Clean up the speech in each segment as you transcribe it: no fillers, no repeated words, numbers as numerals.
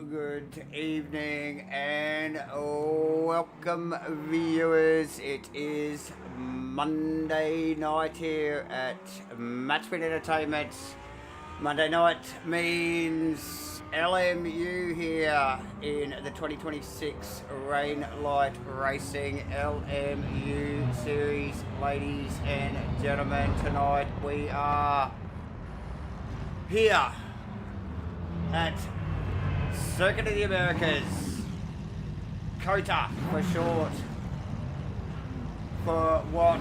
Good evening and welcome viewers. It is Monday night here at MATCHFIT Entertainment. Monday night means LMU here in the 2026 Rain Light Racing LMU Series. Ladies and gentlemen, tonight we are here at Circuit of the Americas, COTA for short, for what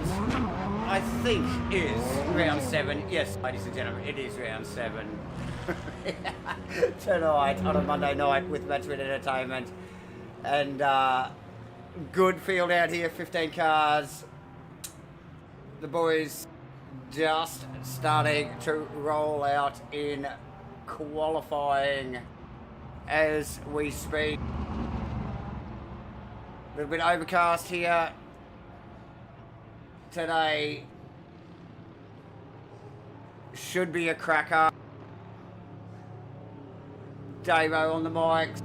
I think is round 7. Yes, ladies and gentlemen, it is round 7 tonight on a Monday night with MATCHFIT Entertainment. And good field out here, 15 cars. The boys just starting to roll out in qualifying as we speak. A little bit overcast here today. Should be a cracker. Davo on the mics.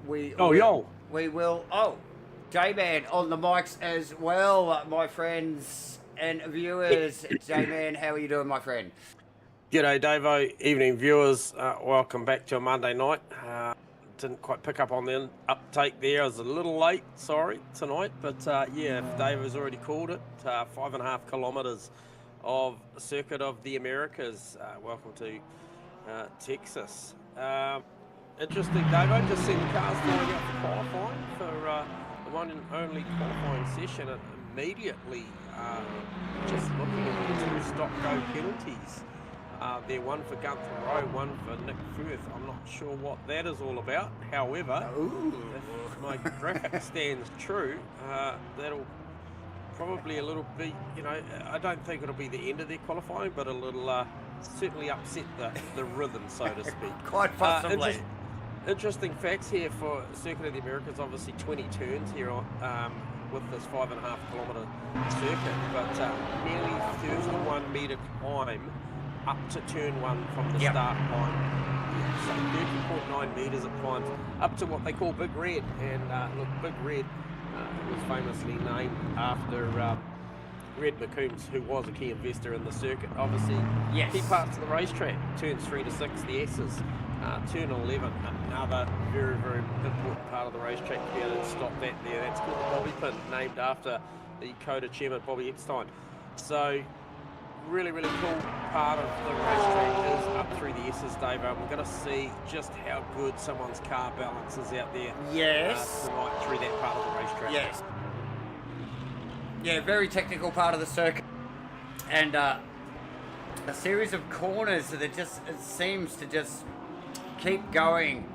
We will. Oh, J-Man on the mics as well, my friends and viewers. J-Man, how are you doing, my friend? G'day, Davo. Evening, viewers. Welcome back to a Monday night. Didn't quite pick up on the uptake there. I was a little late, sorry, tonight. But yeah, Davo's already called it. 5.5 kilometres of Circuit of the Americas. Welcome to Texas. Interesting, Davo. Just seen the cars going out for qualifying for the one and only qualifying session. And immediately, just looking at the 2 stop-go penalties. There one for Gunther Rowe, one for Nick Firth. I'm not sure what that is all about. However, if my graphic stands true, that'll probably a little bit, I don't think it'll be the end of their qualifying, but it'll certainly upset the rhythm, so to speak. Quite possibly. Interesting facts here for Circuit of the Americas. Obviously 20 turns here on, with this 5.5 kilometre circuit, but nearly 31 metre climb up to turn 1 from the start line. So 30.9 metres it climbs up to what they call Big Red. And look, Big Red was famously named after Red McCombs, who was a key investor in the circuit. Obviously, key parts of the racetrack, turns 3 to 6, the S's. Turn 11, another very, very important part of the racetrack to be able to stop that there. That's called the Bobby Pin, named after the COTA chairman, Bobby Epstein. So, really, really cool part of the racetrack is up through the S's, Dave. We're going to see just how good someone's car balance is out there tonight through that part of the racetrack. Yes. Yeah, very technical part of the circuit. And a series of corners that it seems to just keep going.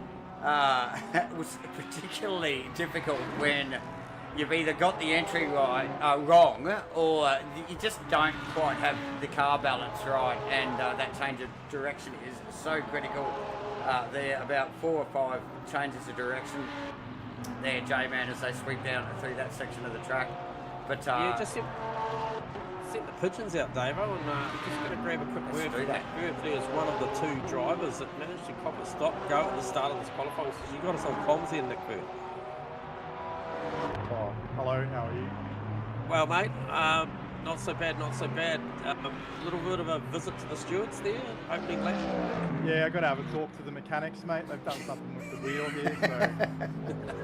It was particularly difficult when you've either got the entry wrong, or you just don't quite have the car balance right, and that change of direction is so critical. There are about 4 or 5 changes of direction there, J-Man, as they sweep down through that section of the track. But yeah, just sent the pigeons out, Davo, and just going to grab a quick word from that. There's one of the 2 drivers that managed to cop a stop go at the start of this qualifying. So you got us on comms here, Nick Firth. Oh, hello, how are you? Well, mate, not so bad, not so bad. A little bit of a visit to the stewards there, opening lap. Yeah, I got to have a talk to the mechanics, mate. They've done something with the wheel here, so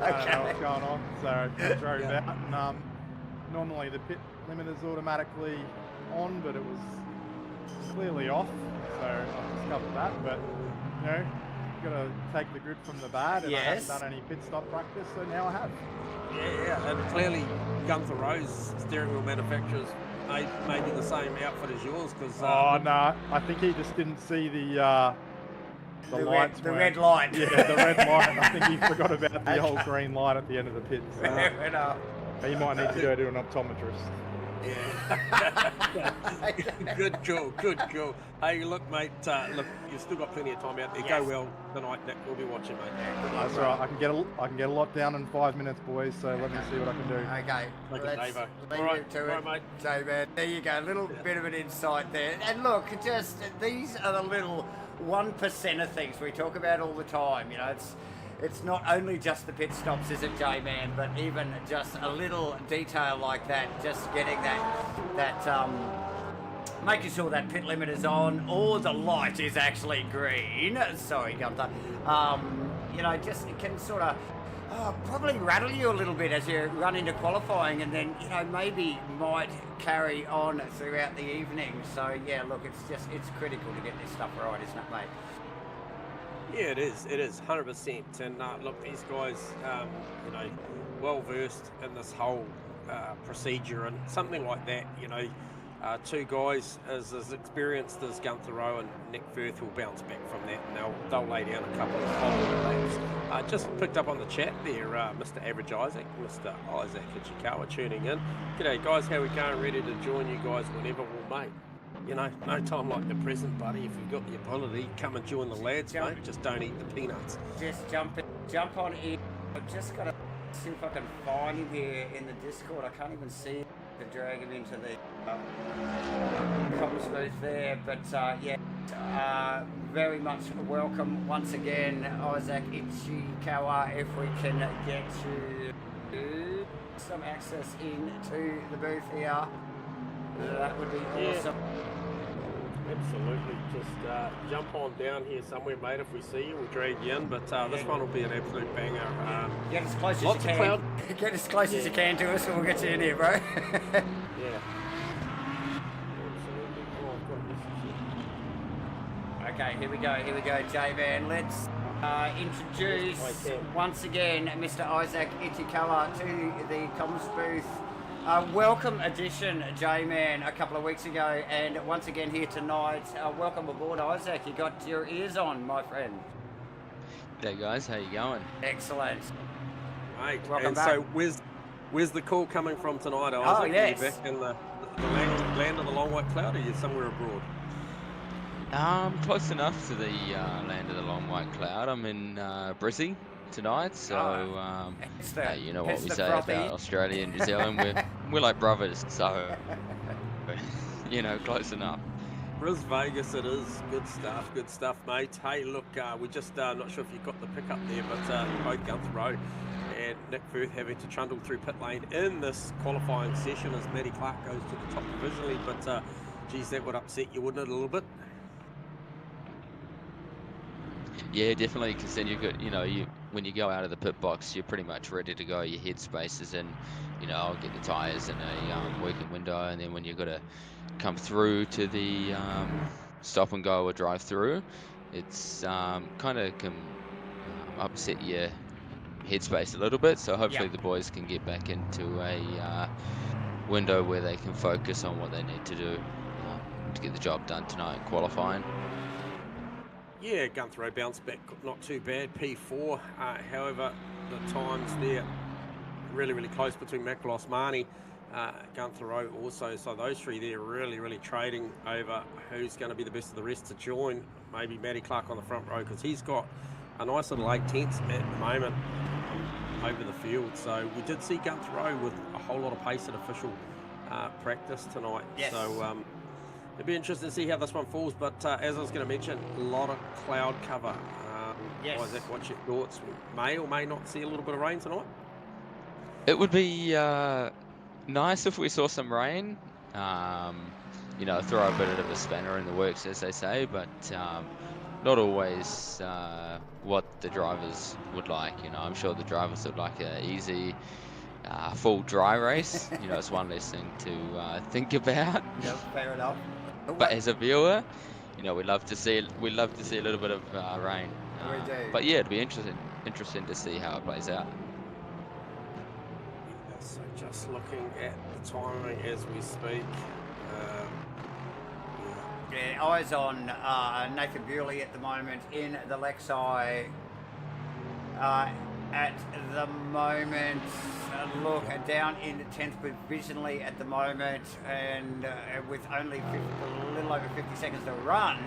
I don't know what's going on. So I drove out, and normally the pit limiter's automatically on, but it was clearly off, so I discovered that. But got to take the good from the bad, and I haven't done any pit stop practice, so now I have. Yeah, and clearly Gunther Rowe's steering wheel manufacturers maybe the same outfit as yours, because no, I think he just didn't see the lights. The red light. Yeah, the red light. I think he forgot about the old green light at the end of the pit. So he might need to go to an optometrist. Yeah. Good call. Hey, look, mate. Look, you've still got plenty of time out there. Yes. Go well tonight, Nick. We'll be watching, mate. That's all right. I can get a lot down in 5 minutes, boys. So let me see what I can do. Okay, Like a let's Davo. leave All right, it to all it. right, mate. J-Man, there you go. A little bit of an insight there. And look, just these are the little 1% of things we talk about all the time. You know, it's not only just the pit stops, is it, J-Man, but even just a little detail like that, just getting that making sure that pit limit is on or the light is actually green. Sorry, Gunther. You know, just it can sort of probably rattle you a little bit as you run into qualifying, and then, you know, maybe might carry on throughout the evening. So yeah, look, it's critical to get this stuff right, isn't it, mate? Yeah, it is 100%. And look, these guys, you know, well versed in this whole procedure and something like that. You know, two guys as experienced as Gunther Rowe and Nick Firth will bounce back from that, and they'll lay down a couple of following laps. Just picked up on the chat there, Mr. Average Isaac, Mr. Isaac Ichikawa tuning in. G'day guys, how we going? Ready to join you guys whenever we'll mate. You know, no time like the present, buddy. If you've got the ability, come and join the lads, mate. Just don't eat the peanuts. Just jump on in. I've just got to see if I can find him here in the Discord. I can't even see him to drag him into the comms booth there. But yeah, very much welcome once again, Isaac Ichikawa. If we can get you some access into the booth here, that would be awesome. Absolutely. Just jump on down here somewhere, mate. If we see you, we'll drag you in. But this one will be an absolute banger. Get as close as you can. Get as close as you can to us, and we'll get you in here, bro. Yeah. Absolutely. Oh, I've got Okay, here we go, J-Man. Let's introduce once again Mr. Isaac Ichikawa to the comms booth. Welcome addition, J-Man, a couple of weeks ago, and once again here tonight. Welcome aboard, Isaac. You got your ears on, my friend. Hey guys, how you going? Excellent. Mate, welcome and back. so where's the call coming from tonight, Isaac? Oh, yes. Are you back in the land of the long white cloud, or are you somewhere abroad? Close enough to the land of the long white cloud. I'm in Brizzy tonight, so you know what we say about Australia and New Zealand. We're like brothers, so you know, close enough. Bris Vegas it is. Good stuff, mate. Hey, look, we just not sure if you got the pick up there, but both Gunther Rowe and Nick Firth having to trundle through pit lane in this qualifying session as Matty Clark goes to the top provisionally. But geez, that would upset you, wouldn't it, a little bit? Yeah, definitely, because then you've got, you know, when you go out of the pit box, you're pretty much ready to go. Your headspace is in, you know, I'll get the tyres in a working window, and then when you've got to come through to the stop and go or drive through, it's kind of can upset your headspace a little bit. So hopefully the boys can get back into a window where they can focus on what they need to do to get the job done tonight in qualifying. Yeah, Gunther Rowe bounced back, not too bad, P4. However, the times there really close between Maklos, Marnie, Gunther Rowe also. So those three there really trading over who's going to be the best of the rest to join. Maybe Matty Clark on the front row, because he's got a nice little 8/10 at the moment over the field. So we did see Gunther Rowe with a whole lot of pace at official practice tonight. Yes. So it'd be interesting to see how this one falls, but as I was going to mention, a lot of cloud cover. Yes. Isaac, what's your thoughts? May or may not see a little bit of rain tonight? It would be nice if we saw some rain. You know, throw a bit of a spanner in the works, as they say, but not always what the drivers would like. You know, I'm sure the drivers would like an easy, full dry race. You know, it's one less thing to think about. Yep, fair enough. But as a viewer, you know, we love to see a little bit of rain. We do. But yeah, it'd be interesting to see how it plays out. So just looking at the timing as we speak. Yeah, eyes on Nathan Bewley at the moment in the Lexi. at the moment. Look, down in 10th provisionally at the moment, and with only a little over 50 seconds to run,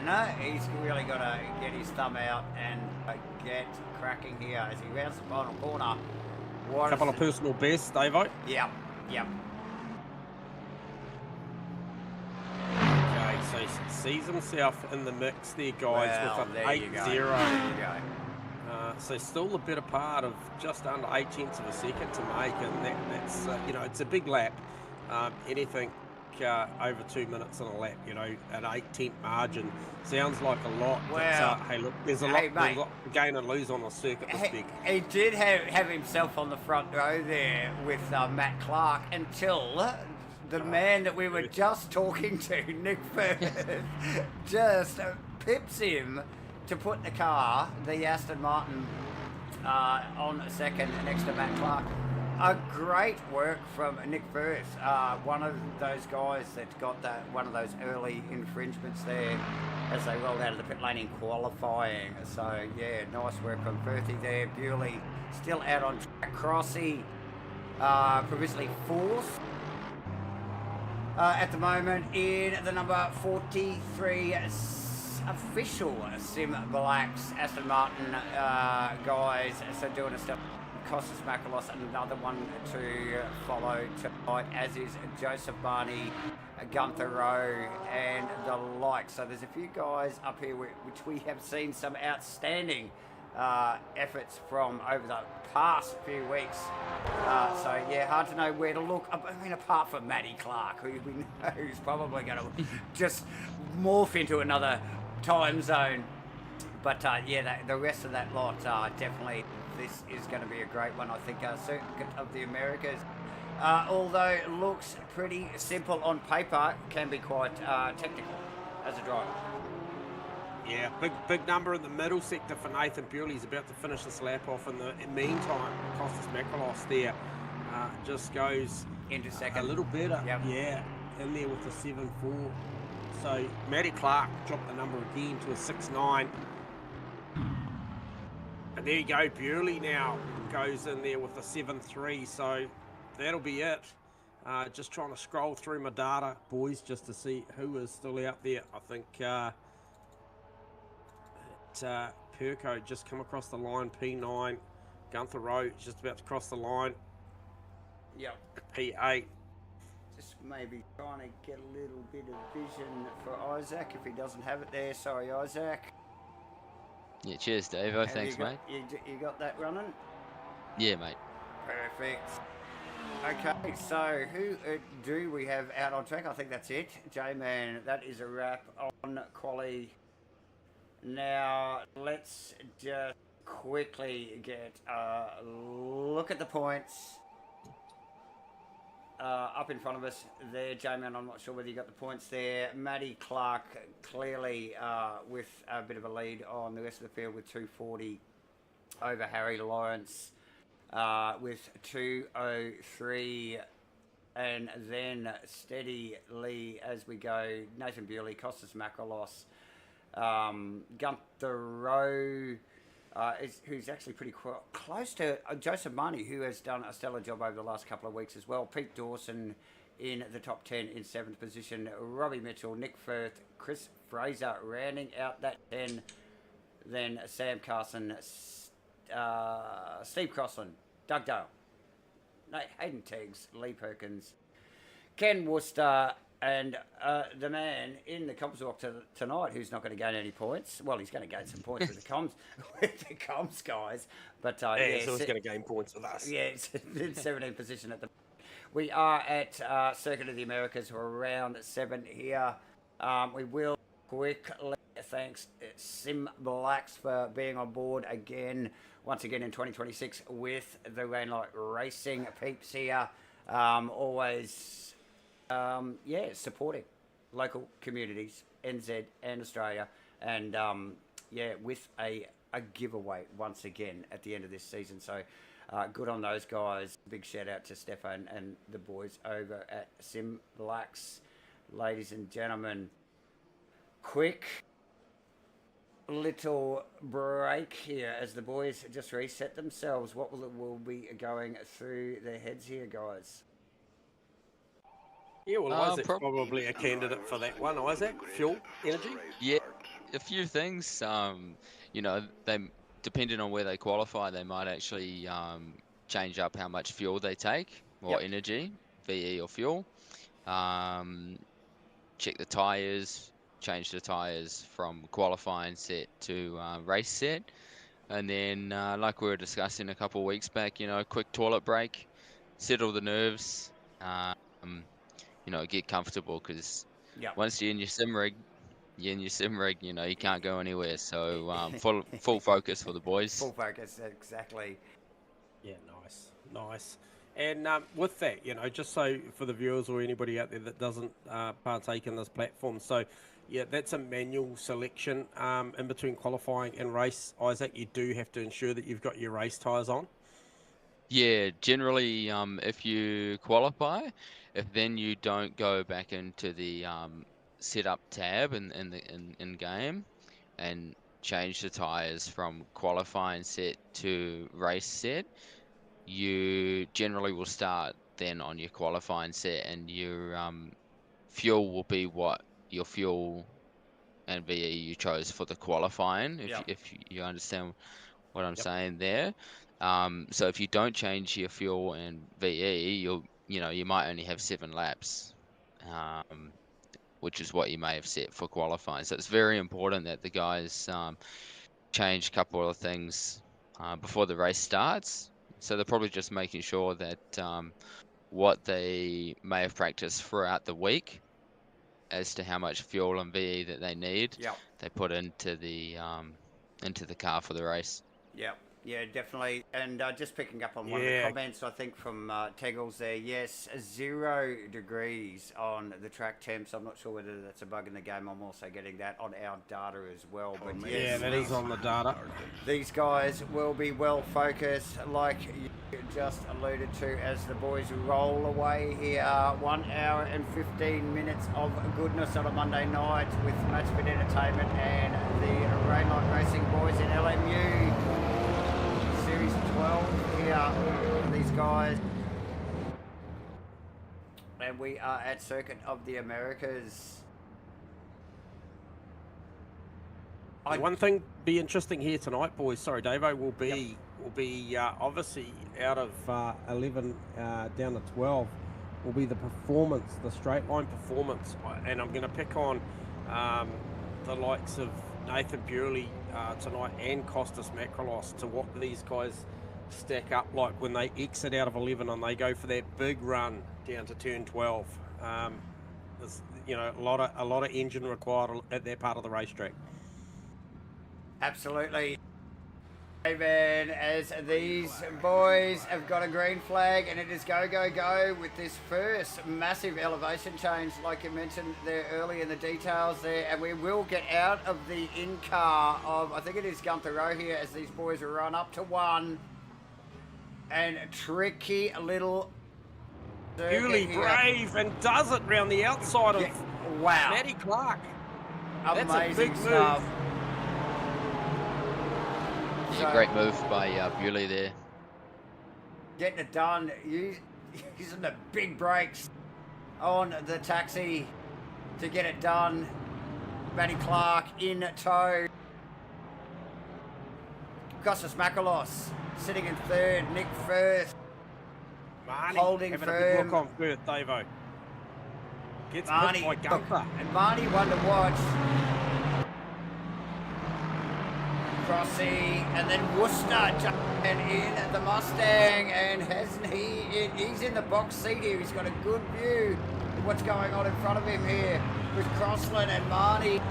he's really got to get his thumb out and get cracking here as he rounds the final corner. A couple of personal bests, Davo. Yeah, yeah. Okay, so sees himself in the mix there, guys, with an 8-0. So still a better part of just under 8/10 of a second to make, and that's you know, it's a big lap. Anything over 2 minutes on a lap, you know, an 8/10 margin sounds like a lot. Well, but, hey, look, there's a lot to gain and lose on the circuit this week. He did have himself on the front row there with Matt Clark until the man that we were just talking to, Nick Firth, just pips him to put the car, the Aston Martin, on second next to Matt Clark. A great work from Nick Firth, one of those guys that got one of those early infringements there as they rolled out of the pit lane in qualifying. So yeah, nice work from Firthy there. Bewley still out on track. Crossy provisionally fourth at the moment in the number 43 official Sim Blacks Aston Martin guys. So doing a step. Costas Makalos, another one to follow tonight, as is Joseph Barney, Gunther Rowe, and the like. So there's a few guys up here which we have seen some outstanding efforts from over the past few weeks. So yeah, hard to know where to look. I mean, apart from Matty Clark, who we know is probably going to just morph into another time zone. But yeah, the rest of that lot definitely. This is going to be a great one, I think. Circuit of the Americas, although it looks pretty simple on paper, can be quite technical as a driver. Yeah, big number in the middle sector for Nathan Bewley. He's about to finish this lap off. In the meantime, Costas Makalos there just goes into second. A little better. Yep. Yeah, in there with the 7-4. So Matty Clark dropped the number again to a 6-9. And there you go, Bewley now goes in there with a 7-3, so that'll be it. Just trying to scroll through my data, boys, just to see who is still out there. I think Perko just come across the line, P9. Gunther Rowe just about to cross the line. Yep. P8. Just maybe trying to get a little bit of vision for Isaac if he doesn't have it there. Sorry, Isaac. Yeah, cheers, Dave. Oh, thanks, mate. You got that running? Yeah, mate. Perfect. Okay, so who do we have out on track? I think that's it. J-Man, that is a wrap on quali. Now, let's just quickly get a look at the points. Up in front of us there, J-Man, I'm not sure whether you got the points there. Matty Clark clearly with a bit of a lead on the rest of the field with 240 over Harry Lawrence with 203, and then steadily as we go, Nathan Bewley, Costas Makalos, Gunther Rowe, who's actually pretty close to Joseph Marnie, who has done a stellar job over the last couple of weeks as well. Pete Dawson in the top 10 in 7th position. Robbie Mitchell, Nick Firth, Chris Fraser rounding out that 10. Then Sam Carson, Steve Crossland, Doug Dale, Hayden Teggs, Lee Perkins, Ken Worcester, and the man in the comms walk tonight, who's not going to gain any points. Well, he's going to gain some points with the comms guys. But yeah, so he's going to gain points with us. Yeah, it's in 17th position at the. We are at Circuit of the Americas, we're around 7 here. We will quickly thanks Sim Blacks for being on board once again in 2026 with the Rainlight Racing peeps here. Always. Supporting local communities, NZ and Australia, and with a giveaway once again at the end of this season. So good on those guys. Big shout out to Stefan and the boys over at Sim Blacks. Ladies and gentlemen, quick little break here as the boys just reset themselves. What will be going through their heads here, guys? Yeah, well, Isaac's probably a candidate for that one. Isaac, fuel, energy. Yeah, a few things. You know, they depending on where they qualify, they might actually change up how much fuel they take or energy, VE or fuel. Check the tires, change the tires from qualifying set to race set, and then like we were discussing a couple of weeks back, you know, quick toilet break, settle the nerves. You know, get comfortable, because once you're in your sim rig, you know, you can't go anywhere. So full focus for the boys. Full focus, exactly. Yeah, nice. And with that, you know, just so for the viewers or anybody out there that doesn't partake in this platform, so yeah, that's a manual selection in between qualifying and race. Isaac, you do have to ensure that you've got your race tyres on. Yeah, generally, if you qualify, if then you don't go back into the setup tab in game and change the tires from qualifying set to race set, you generally will start then on your qualifying set, and your fuel will be what your fuel and VE you chose for the qualifying. If you understand what I'm saying there. So if you don't change your fuel and VE, you might only have 7 laps, which is what you may have set for qualifying. So it's very important that the guys change a couple of things before the race starts. So they're probably just making sure that what they may have practiced throughout the week as to how much fuel and VE that they need, they put into the car for the race. Yeah, definitely. And just picking up on one of the comments, I think from Teggles there, yes, 0 degrees on the track temps. I'm not sure whether that's a bug in the game. I'm also getting that on our data as well. But yes, that is on the data. These guys will be well focused, like you just alluded to, as the boys roll away here. 1 hour and 15 minutes of goodness on a Monday night with MATCHFIT Entertainment and the Rainlight Racing boys in LMU. Series 12 here, these guys. And we are at Circuit of the Americas. One thing be interesting here tonight, boys. Sorry, Davo, will be obviously out of 11 down to 12 will be the performance, the straight line performance, and I'm going to pick on the likes of Nathan Bewley tonight and Costas Makrolos to what these guys stack up like when they exit out of 11 and they go for that big run down to turn 12. There's, you know, a lot of engine required at that part of the racetrack. Absolutely. David, as these boys have got a green flag, and it is go, go, go with this first massive elevation change, like you mentioned there early in the details there, and we will get out of the in-car of, I think it is Gunther Rowe here, as these boys run up to 1, and tricky little... Bewley brave and does it round the outside of Matty Clark. Amazing That's a big stuff. move. Yeah, great move by Bewley there. Getting it done, using the big brakes on the taxi to get it done. Matty Clark in tow. Costas Makrolos sitting in 3rd. Nick Firth holding having firm. A big look on Firth, Davo. Gets hit by Gunther. And Marnie one to watch. Crossy, and then Worcester jumping in the Mustang, and hasn't he's in the box seat here. He's got a good view of what's going on in front of him here with Crossland and Marnie.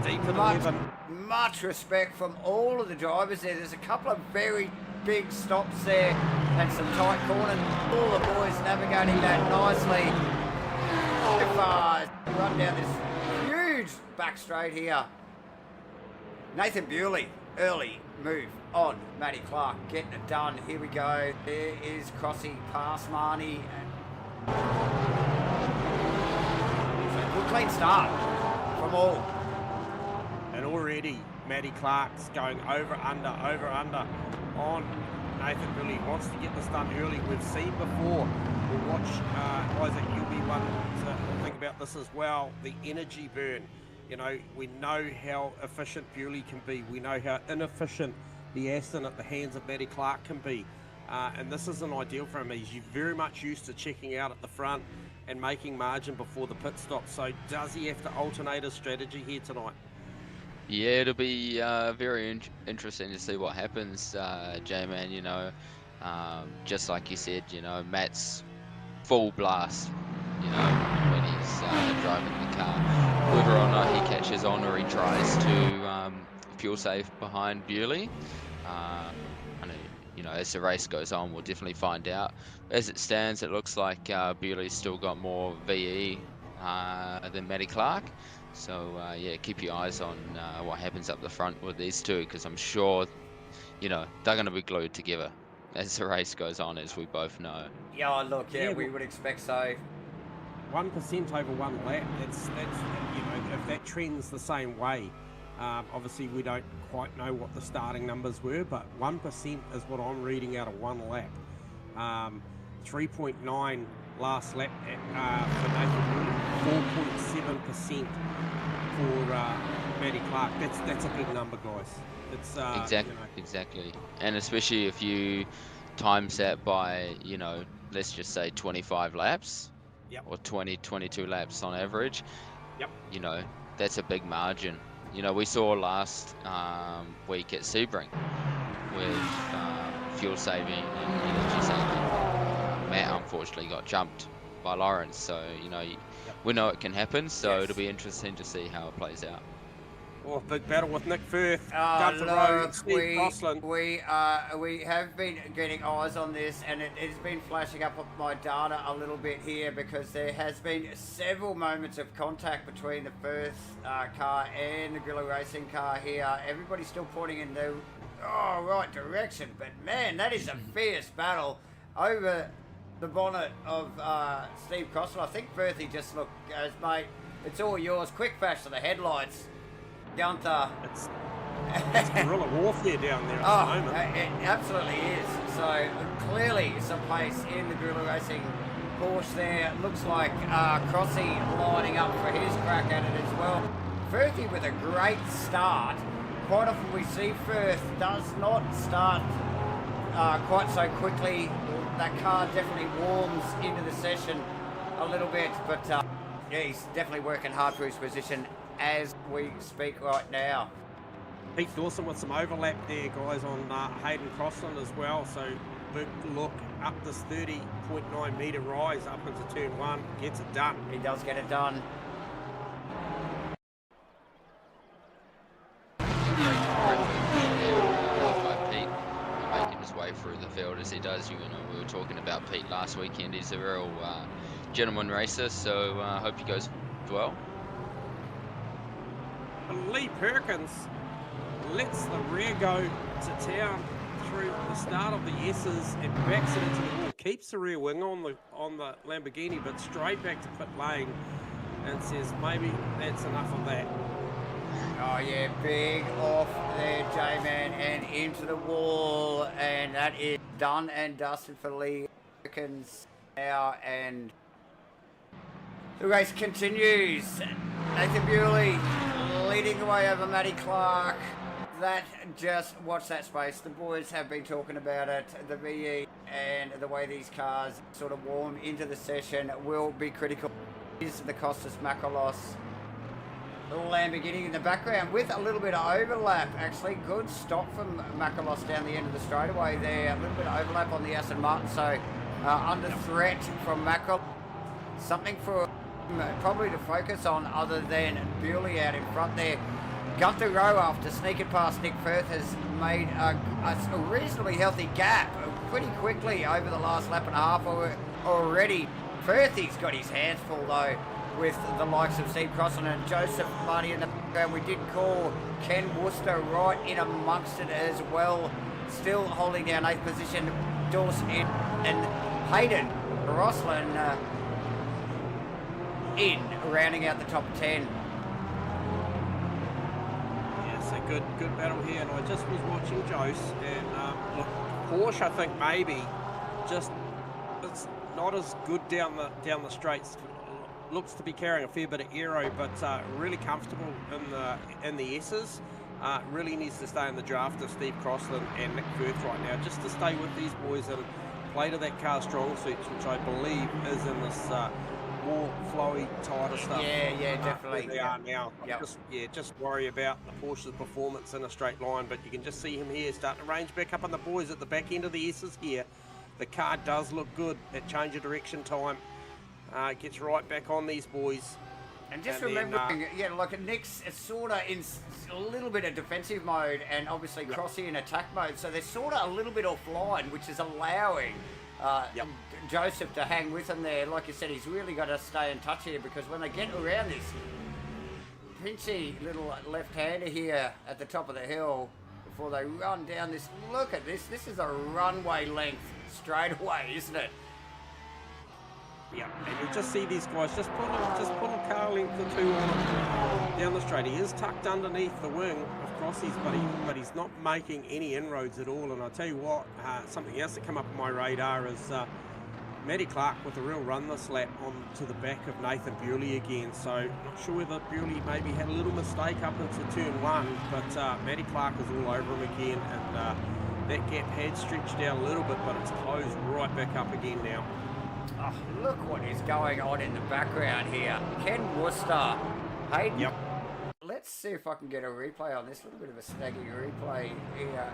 Deep in 11. Much respect from all of the drivers there. There's a couple of very big stops there and some tight corners. All the boys navigating that nicely. So far, run down this huge back straight here. Nathan Bewley, early move on Matty Clark, getting it done. Here we go. There is Crossy past Marnie. So good clean start from all. And already Matty Clark's going over, under on Nathan Billy. Wants to get this done early. We've seen before. We'll watch Isaac, you'll be one to think about this as well. The energy burn. You know, we know how efficient Bewley can be. We know how inefficient the Aston at the hands of Matty Clark can be. And this isn't ideal for him. He's very much used to checking out at the front and making margin before the pit stop. So does he have to alternate his strategy here tonight? Yeah, it'll be very interesting to see what happens, J-Man. You know, just like you said, you know, Matt's full blast, you know, when he's driving the car. Whether or not he catches on or he tries to fuel save behind Bewley. I know, you know, as the race goes on, we'll definitely find out. As it stands, it looks like Bewley's still got more VE than Matty Clark. So yeah, keep your eyes on what happens up the front with these two, because I'm sure, you know, they're going to be glued together as the race goes on, as we both know. Yeah, look, yeah, we would expect so. 1% over one lap. That's you know, if that trends the same way. Obviously, we don't quite know what the starting numbers were, but 1% is what I'm reading out of one lap. 3.9 last lap for Nathan Wood, 4.7% for Matty Clark. That's a big number, guys. It's exactly, you know. exactly, and especially if you times that by, you know, let's just say 25 laps, Yep. or 22 laps on average. Yep. You know, that's a big margin. You know, we saw last week at Sebring with fuel saving and energy saving. Matt unfortunately got jumped by Lawrence, so you know, we know it can happen. So Yes. it'll be interesting to see how it plays out. Oh, big battle with Nick Firth, Gunther Look, Rowe, and Steve Crossland. we have been getting eyes on this, and it's been flashing up on my data a little bit here, because there has been several moments of contact between the Firth car and the Grillo Racing car here. Everybody's still pointing in the right direction, but man, that is a fierce battle over the bonnet of Steve Crossland. I think Firthy just goes, mate, it's all yours. Quick flash to the headlights. Gunther. It's guerrilla warfare down there at the moment. It absolutely is. So clearly some pace in the Guerrilla Racing Porsche there. Looks like Crossy lining up for his crack at it as well. Firthy with a great start. Quite often we see Firth does not start quite so quickly. That car definitely warms into the session a little bit, but yeah, he's definitely working hard for his position as we speak right now. Pete Dawson with some overlap there, guys, on Hayden Crossland as well. So big look up this 30.9 metre rise up into turn one. Gets it done. He does get it done. By Pete, making his way through the field as he does. You know, we were talking about Pete last weekend. He's a real gentleman racer, so I hope he goes well. Lee Perkins lets the rear go to town through the start of the S's and backs it into the wall. Keeps the rear wing on the Lamborghini, but straight back to pit lane and says maybe that's enough of that. Oh yeah, big off there, J-Man, and into the wall, and that is done and dusted for Lee Perkins now, and the race continues. Nathan Bewley leading the way over Matty Clark. That, just watch that space. The boys have been talking about it. The VE and the way these cars sort of warm into the session will be critical. Is the Costas Makalos Lamborghini in the background with a little bit of overlap. Actually, good stop from Makalos down the end of the straightaway there. A little bit of overlap on the Aston Martin, so under threat from Makalos. Something for probably to focus on other than Bewley out in front there. Gunther Rowe, after sneaking past Nick Firth, has made a reasonably healthy gap pretty quickly over the last lap and a half already. Firthy's got his hands full though with the likes of Steve Crossland and Joseph Marty in the background. We did call Ken Worcester right in amongst it as well, still holding down 8th position. Dawson in and Hayden Crossland in, rounding out the top 10. Yeah, so good battle here. And I just was watching Jose, and look, Porsche, I think maybe just it's not as good down the straights. Looks to be carrying a fair bit of aero, but really comfortable in the S's. Really needs to stay in the draft of Steve Crossland and Nick Firth right now, just to stay with these boys and play to that car's strong suits, which I believe is in this more flowy, tighter stuff. Yeah, definitely. They are now. Yep. Just worry about the Porsche's performance in a straight line, but you can just see him here starting to range back up on the boys at the back end of the S's here. The car does look good at change of direction time. Gets right back on these boys. And just remembering, like Nick's sort of in a little bit of defensive mode, and obviously Crossy in attack mode, so they're sort of a little bit offline, which is allowing Joseph to hang with him there. Like you said, he's really got to stay in touch here, because when they get around this pinchy little left-hander here at the top of the hill, before they run down this, look at this. This is a runway length straightaway, isn't it? Yeah, and you just see these guys just putting car length or two on down the straight. He is tucked underneath the wing of Crossy's, but he's not making any inroads at all. And I'll tell you what, something else that come up on my radar is Matty Clark with a real run this lap on to the back of Nathan Bewley again. So not sure whether Bewley maybe had a little mistake up into turn one, but Matty Clark is all over him again, and that gap had stretched out a little bit, but it's closed right back up again now. Oh, look what is going on in the background here. Ken Worcester. Hayden. Yep. Let's see if I can get a replay on this. A little bit of a snaggy replay here at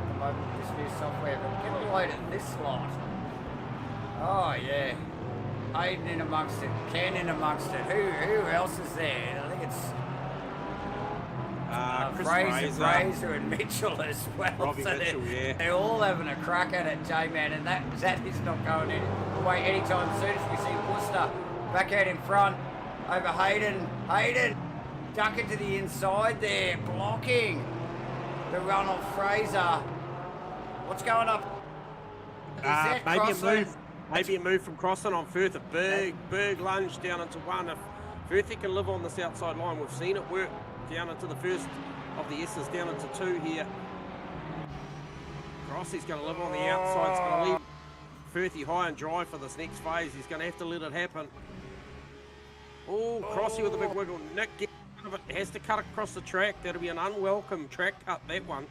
the moment with this new software. But get a load of this slot. Oh, yeah. Hayden in amongst it. Ken in amongst it. Who else is there? I think it's Fraser and Mitchell as well. Robbie Mitchell, they're all having a crack at it, J-Man, and that is not going away anytime soon. As we see Worcester back out in front over Hayden. Hayden ducking to the inside there, blocking the run of Fraser. What's going up? Maybe a move from Crossland on Firth. A big lunge down into one. If Firth can live on this outside line, we've seen it work down into the first of the S's, down into two here. Crossy's going to live on the outside. It's going to leave Firthy high and dry for this next phase. He's going to have to let it happen. Oh, Crossy with a big wiggle. Nick gets out of it. Has to cut across the track. That'll be an unwelcome track cut, that one.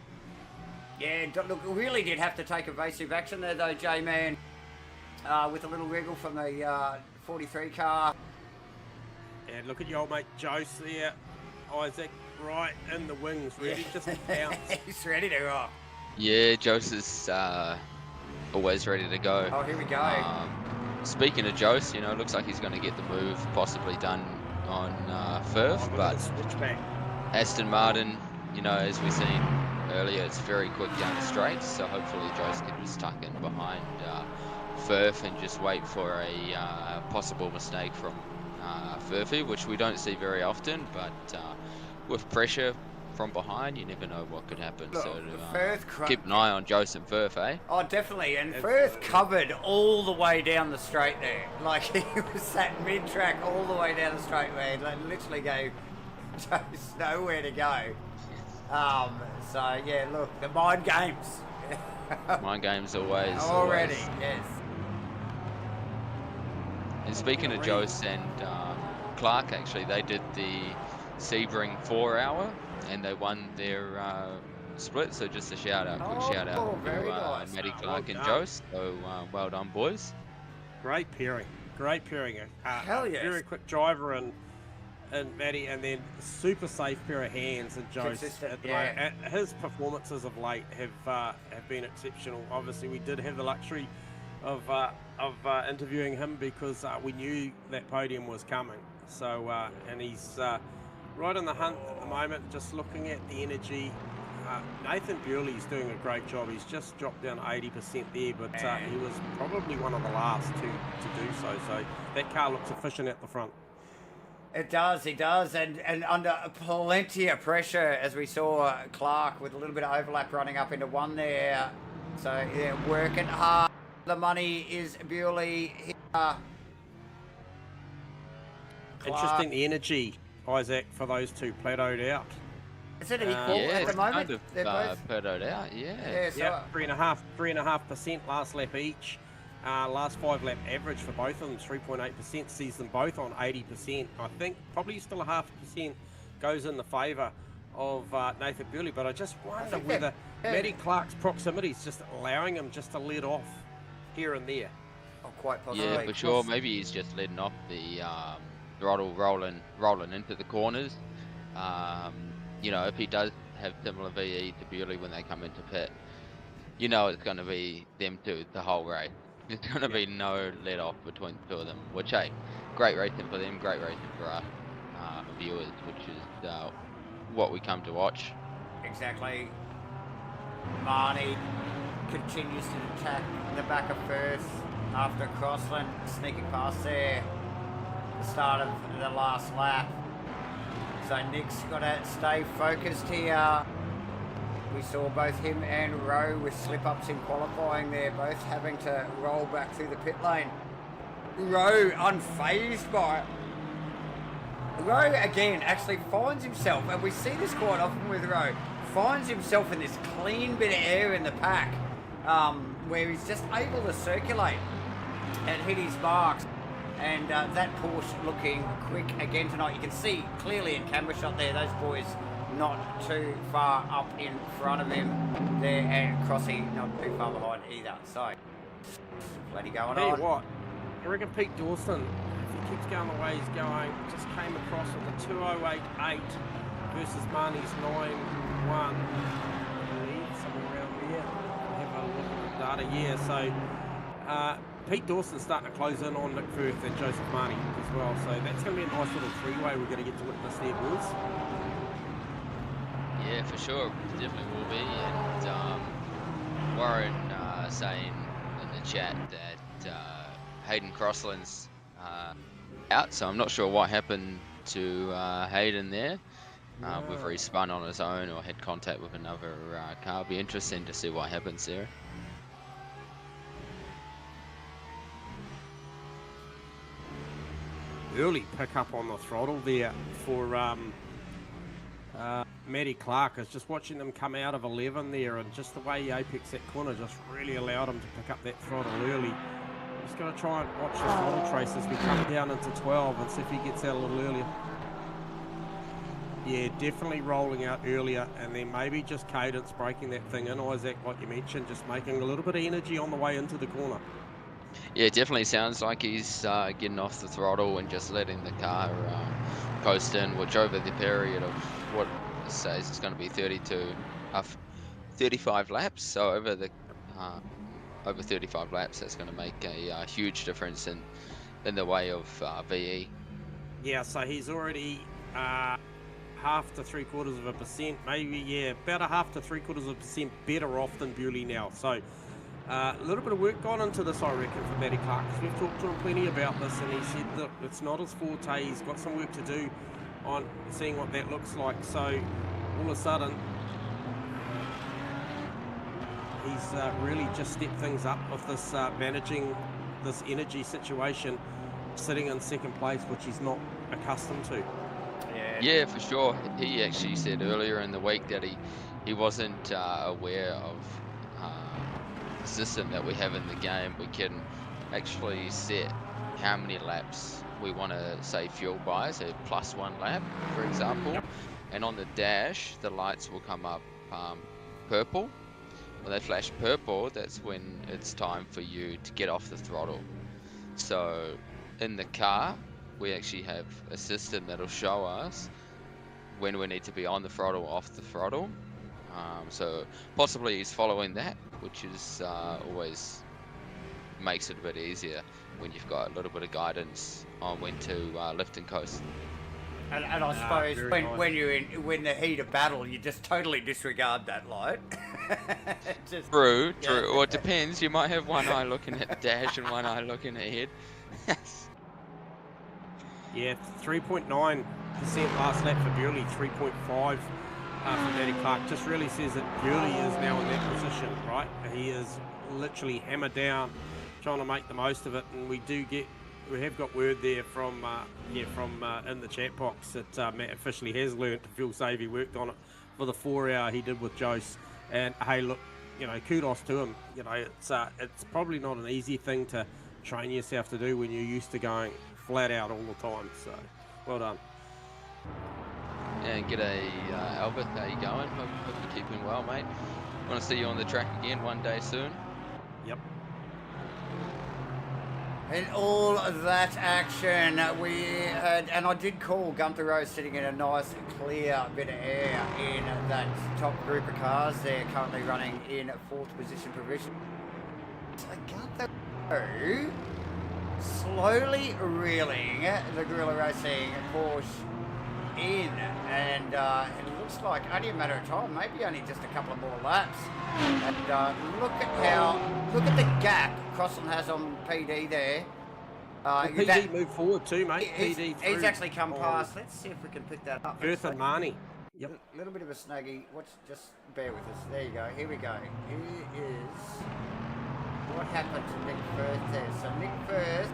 Yeah, look, really did have to take evasive action there though, J-Man. With a little wriggle from the 43 car. And look at your old mate Jose there. Isaac right in the wings, ready just to bounce. He's ready to rock. Yeah, Jose's always ready to go. Oh, here we go. Speaking of Jose, it looks like he's going to get the move possibly done on Firth, but Aston Martin, as we've seen earlier, it's very quick down the straights, so hopefully Jose can just tuck in behind Firth and just wait for a possible mistake from Firthy, which we don't see very often, but with pressure from behind, you never know what could happen. Look, so keep an eye on Jose and Firth, eh? Oh, definitely. And Firth covered all the way down the straight there. Like, he was sat mid-track all the way down the straight where he literally gave Jose nowhere to go. So, yeah, look, the mind games. Mind games always. Already, always. yes. And speaking of Jose and Clark, actually, they did the Sebring 4-hour and they won their split. So just a quick shout out to nice. Matty Clark and Jose. So well done, boys. Great pairing. Hell yes. Very quick driver and Matty, and then super safe pair of hands and Jose. His performances of late have been exceptional. Obviously, we did have the luxury of interviewing him because we knew that podium was coming. So and he's right in the hunt at the moment. Just looking at the energy, Nathan Bewley's doing a great job. He's just dropped down 80% there, but he was probably one of the last to do so. So that car looks efficient at the front. It does, and under plenty of pressure, as we saw Clark with a little bit of overlap running up into one there. So, yeah, working hard. The money is Bewley here. Interesting, the energy, Isaac, for those two plateaued out. Is it equal Yeah, at it's the moment? kind of They're both. pedoed out. Yeah. Yeah, so Yeah, 3.5% last lap each. Last 5 lap average for both of them, 3.8%, sees them both on 80%. I think probably still a 0.5% goes in the favour of Nathan Bewley, but I just wonder think whether that- Matty Clark's proximity is just allowing him just to let off here and there. oh, quite possibly. Yeah, for sure. Maybe he's just letting off the throttle, rolling into the corners. You know, if he does have similar VE to Bewley when they come into pit, you know it's going to be them two the whole race. There's going to be no let off between the two of them, which, hey, great racing for them, great racing for us viewers, which is what we come to watch. Exactly. Marnie continues to attack the back of Firth after Crossland sneaking past there the start of the last lap. So Nick's got to stay focused here. We saw both him and Rowe with slip-ups in qualifying there, both having to roll back through the pit lane. Rowe unfazed by it. Rowe again actually finds himself, and we see this quite often with Rowe, finds himself in this clean bit of air in the pack where he's just able to circulate and hit his marks. And that Porsche looking quick again tonight. You can see clearly in camera shot there, those boys not too far up in front of him there, and Crossy not too far behind either. So, plenty going Tell on. you what, I reckon Pete Dawson, if he keeps going the way he's going, just came across with a 2:08.8 versus Marnie's 9:1. I believe, somewhere around there. I'll have a look at the data. Yeah, so Pete Dawson's starting to close in on Nick Firth and Joseph Marnie as well. So that's going to be a nice little three-way we're going to get to witness there, boys. Yeah, for sure, it definitely will be. And Warren saying in the chat that Hayden Crossland's out, so I'm not sure what happened to Hayden there. Whether he spun on his own or had contact with another car. It'll be interesting to see what happens there. Early pick up on the throttle there for Matty Clark. I was just watching them come out of 11 there, and just the way he apex that corner just really allowed him to pick up that throttle early. Just got to try and watch the throttle trace as we come down into 12 and see if he gets out a little earlier. Yeah, definitely rolling out earlier, and then maybe just cadence breaking that thing in, Isaac, like you mentioned, just making a little bit of energy on the way into the corner. Yeah, it definitely sounds like he's getting off the throttle and just letting the car coast in, which over the period of what it says it's going to be 35 laps. So over the over 35 laps, that's going to make a huge difference in the way of VE. Yeah, so he's already 0.5 to 0.75%, maybe, yeah, about 0.5 to 0.75% better off than Bewley now. So a little bit of work gone into this, I reckon, for Matty Clark. We've talked to him plenty about this, and he said that it's not his forte. He's got some work to do on seeing what that looks like. So all of a sudden, he's really just stepped things up with this managing this energy situation, sitting in second place, which he's not accustomed to. Yeah, for sure. He actually said earlier in the week that he wasn't aware of the system that we have in the game. We can actually set how many laps we want to, say, fuel by, so +1 lap, for example. Yep. And on the dash, the lights will come up purple. When they flash purple, that's when it's time for you to get off the throttle. So in the car, we actually have a system that'll show us when we need to be on the throttle, off the throttle. So possibly he's following that, which is always makes it a bit easier when you've got a little bit of guidance on when to lift and coast. And I suppose when you're in the heat of battle, you just totally disregard that light. True. Or it depends. You might have one eye looking at the dash and one eye looking ahead. Yeah, 3.9% last lap for Bewley, 3.5 for Matty Clark. Just really says that Bewley is now in that position, right? He is literally hammered down, trying to make the most of it, and we have got word there from in the chat box that Matt officially has learnt to fuel save. He worked on it for the 4 hour he did with Jose. And hey, look, you know, kudos to him. You know, it's probably not an easy thing to train yourself to do when you're used to going flat out all the time. So, well done. And g'day, Albert. How you going? Hope you're keeping well, mate. Want to see you on the track again one day soon. Yep. In all of that action, we had, and I did call Gunther Rose sitting in a nice clear bit of air in that top group of cars. They're currently running in 4th position provision. So Gunther Rose slowly reeling the Gorilla Racing Porsche in, and it looks like only a matter of time, maybe only just a couple of more laps. And look at the gap Crossland has on PD there. PD moved forward too, mate. He's actually come past. Let's see if we can pick that up. Firth and Marnie. Yep. A little bit of a snuggie. Just bear with us. There you go. Here we go. Here is what happened to Nick Firth there. So Nick Firth.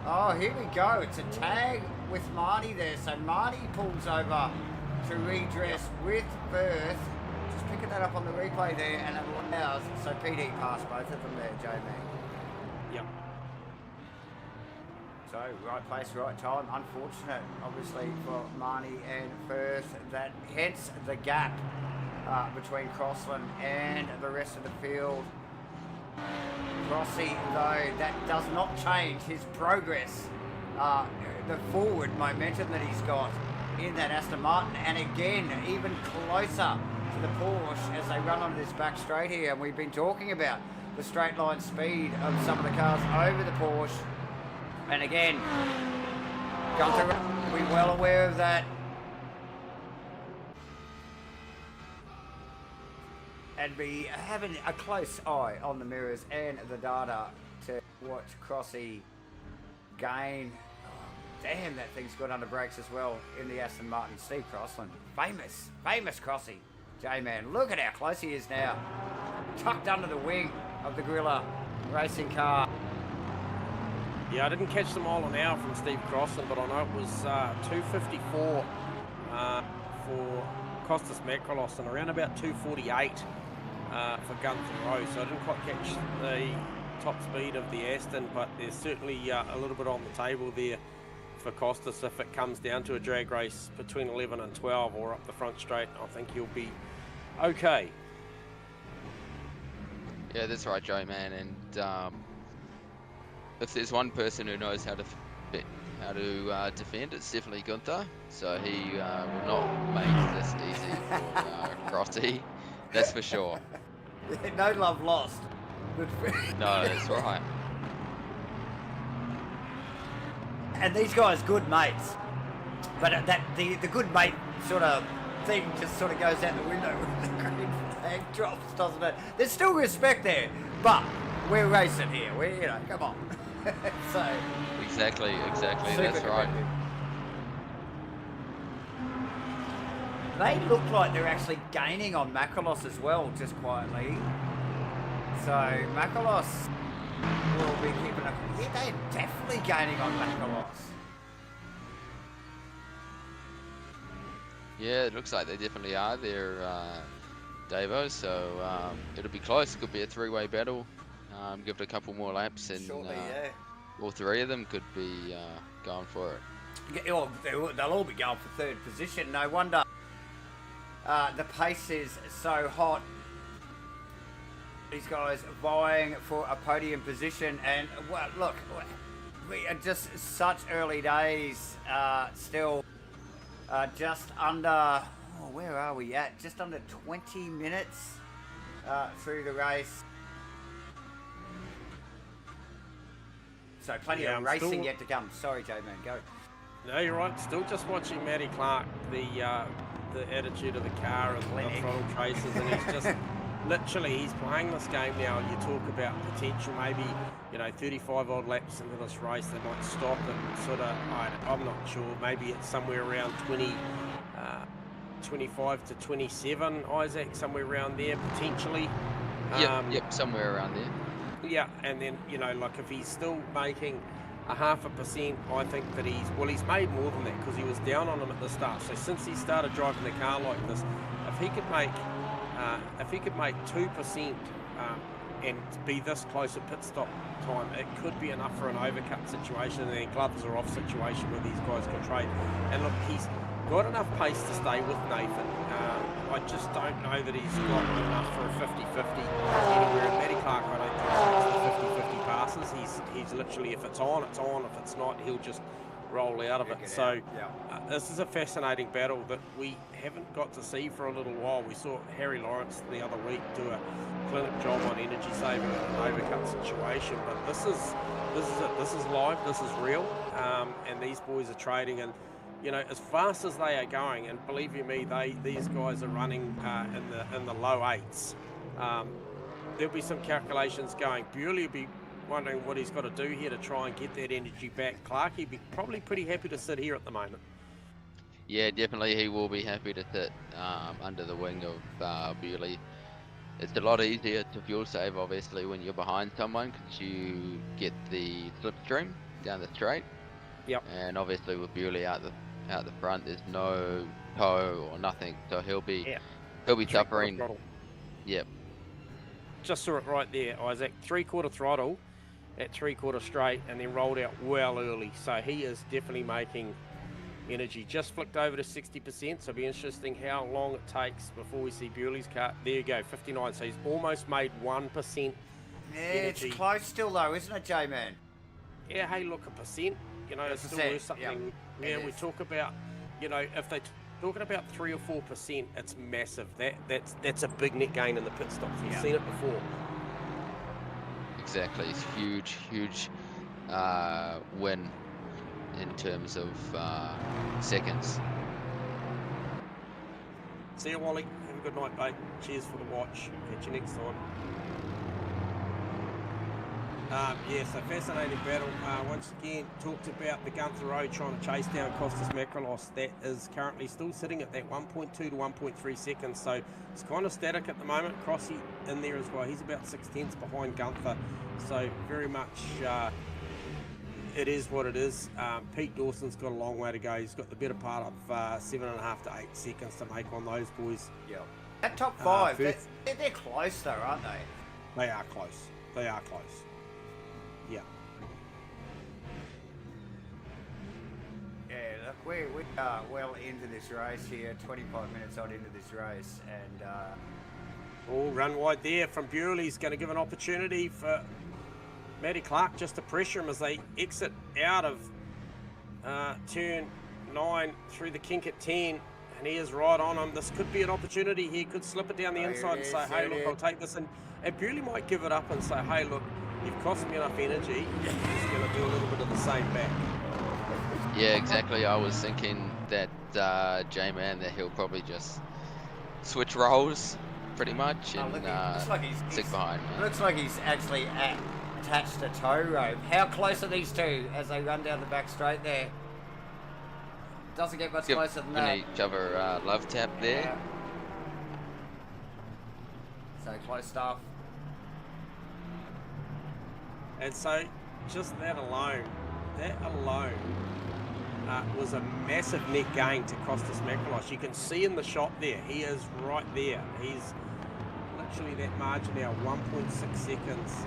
Oh, here we go. It's a tag with Marnie there. So Marnie pulls over to redress with Firth. Just picking that up on the replay there, and it allows. So PD passed both of them there, J-Man. Yep. So right place, right time. Unfortunate, obviously, for Marnie and Firth. That hence the gap between Crossland and the rest of the field. Crossy, though, that does not change his progress. The forward momentum that he's got in that Aston Martin, and again, even closer to the Porsche as they run on this back straight here. And we've been talking about the straight line speed of some of the cars over the Porsche. And again, Gunther, we're well aware of that. And be having a close eye on the mirrors and the data to watch Crossy gain. Oh, damn, that thing's got under brakes as well in the Aston Martin. Steve Crossland, famous Crossy. J-Man, look at how close he is now. Tucked under the wing of the Gorilla racing car. Yeah, I didn't catch the mile an hour from Steve Crossland, but I know it was 2:54 for Costas Makrolos and around about 2:48 for Gunther Rose. So I didn't quite catch the top speed of the Aston, but there's certainly a little bit on the table there for Costas if it comes down to a drag race between 11 and 12 or up the front straight. I think he'll be okay. Yeah, that's right, Joe, man. And if there's one person who knows how to defend, it's definitely Gunther. So he will not make this easy for Crotty. That's for sure. No love lost. No, that's right. And these guys, good mates. But the good mate sort of thing just sort of goes out the window when the green flag drops, doesn't it? There's still respect there, but we're racing here. Come on. So Exactly. That's right. They look like they're actually gaining on Makrolos as well, just quietly. So Makrolos will be keeping up. Yeah, they're definitely gaining on Makrolos. Yeah, it looks like they definitely are there, Davo. So it'll be close. It could be a three-way battle. Give it a couple more laps, and Shortly, yeah. all three of them could be going for it. Yeah, well, they'll all be going for third position. No wonder the pace is so hot. These guys vying for a podium position, and well, look, we are just such early days still. Just under, where are we at? Just under 20 minutes through the race. So plenty of racing yet to come. Sorry, J-Man, go. No, you're right. Still just watching Matty Clark, the attitude of the car and the throttle traces, and he's just literally, he's playing this game now. And you talk about potential, maybe 35 odd laps into this race, they might stop and sort of, I'm not sure. Maybe it's somewhere around 25 to 27, Isaac, somewhere around there potentially. Yep, somewhere around there. Yeah, and then, like if he's still making 0.5%, I think that he's made more than that, because he was down on him at the start. So since he started driving the car like this, if he could make 2% and be this close at pit stop time, it could be enough for an overcut situation and then gloves are off situation where these guys can trade. And look, he's got enough pace to stay with Nathan. I just don't know that he's got enough for a 50-50 anywhere in Matty Clark. I don't think it's the 50-50 passes. He's literally, if it's on, it's on. If it's not, he'll just roll out of it. So this is a fascinating battle that we haven't got to see for a little while. We saw Harry Lawrence the other week do a clinic job on energy saving in an overcut situation, but this is it. This is live. This is real, and these boys are trading. And you know, as fast as they are going, and believe you me, these guys are running in the low 8s. There'll be some calculations going. Bewley will be wondering what he's got to do here to try and get that energy back. Clarkey be probably pretty happy to sit here at the moment. Yeah, definitely he will be happy to sit under the wing of Bewley. It's a lot easier to fuel save, obviously, when you're behind someone, because you get the slipstream down the straight. Yep. And obviously with Bewley out the front, there's no tow or nothing, so he'll be suffering. Yep. Just saw it right there, Isaac. 3/4 throttle at 3/4 straight, and then rolled out well early. So he is definitely making energy. Just flicked over to 60%, so it'll be interesting how long it takes before we see Bewley's car. There you go, 59. So he's almost made 1% energy. It's close still though, isn't it, J-Man? Yeah, hey, look, 1%. You know, it's still worth something. Yeah, we talk about, you know, if they're talking about 3 or 4%, it's massive. That's a big net gain in the pit stops. We've seen it before. Exactly, it's huge win in terms of seconds. See you, Wally. Have a good night, mate. Cheers for the watch. Catch you next time. Yeah, so fascinating battle. Once again, talked about the Gunther Road trying to chase down Costas Makrolos. That is currently still sitting at that 1.2 to 1.3 seconds. So it's kind of static at the moment. Crossy in there as well. He's about 6/10 behind Gunther. So very much it is what it is. Pete Dawson's got a long way to go. He's got the better part of 7.5 to 8 seconds to make on those boys. Yeah. That top 5, they're close though, aren't they? They are close. They are close. Yeah. Yeah, look, we are well into this race here, 25 minutes on into this race, and all run wide there from Bewley's going to give an opportunity for Matty Clark just to pressure him as they exit out of turn 9 through the kink at 10, and he is right on him. This could be an opportunity. He could slip it down the inside and say, hey, look, I'll take this. And Bewley might give it up and say, hey, look, you've cost me enough energy. I'm just going to do a little bit of the same back. Yeah, exactly. I was thinking that J-Man, that he'll probably just switch roles pretty much and looks like stick behind. Looks like he's actually attached a tow rope. How close are these two as they run down the back straight there? Doesn't get much closer than that. Each other love tap there. Yeah. So close stuff. And so just that alone was a massive net gain to Costas Makrolos. You can see in the shot there, he is right there. He's literally that margin now, 1.6 seconds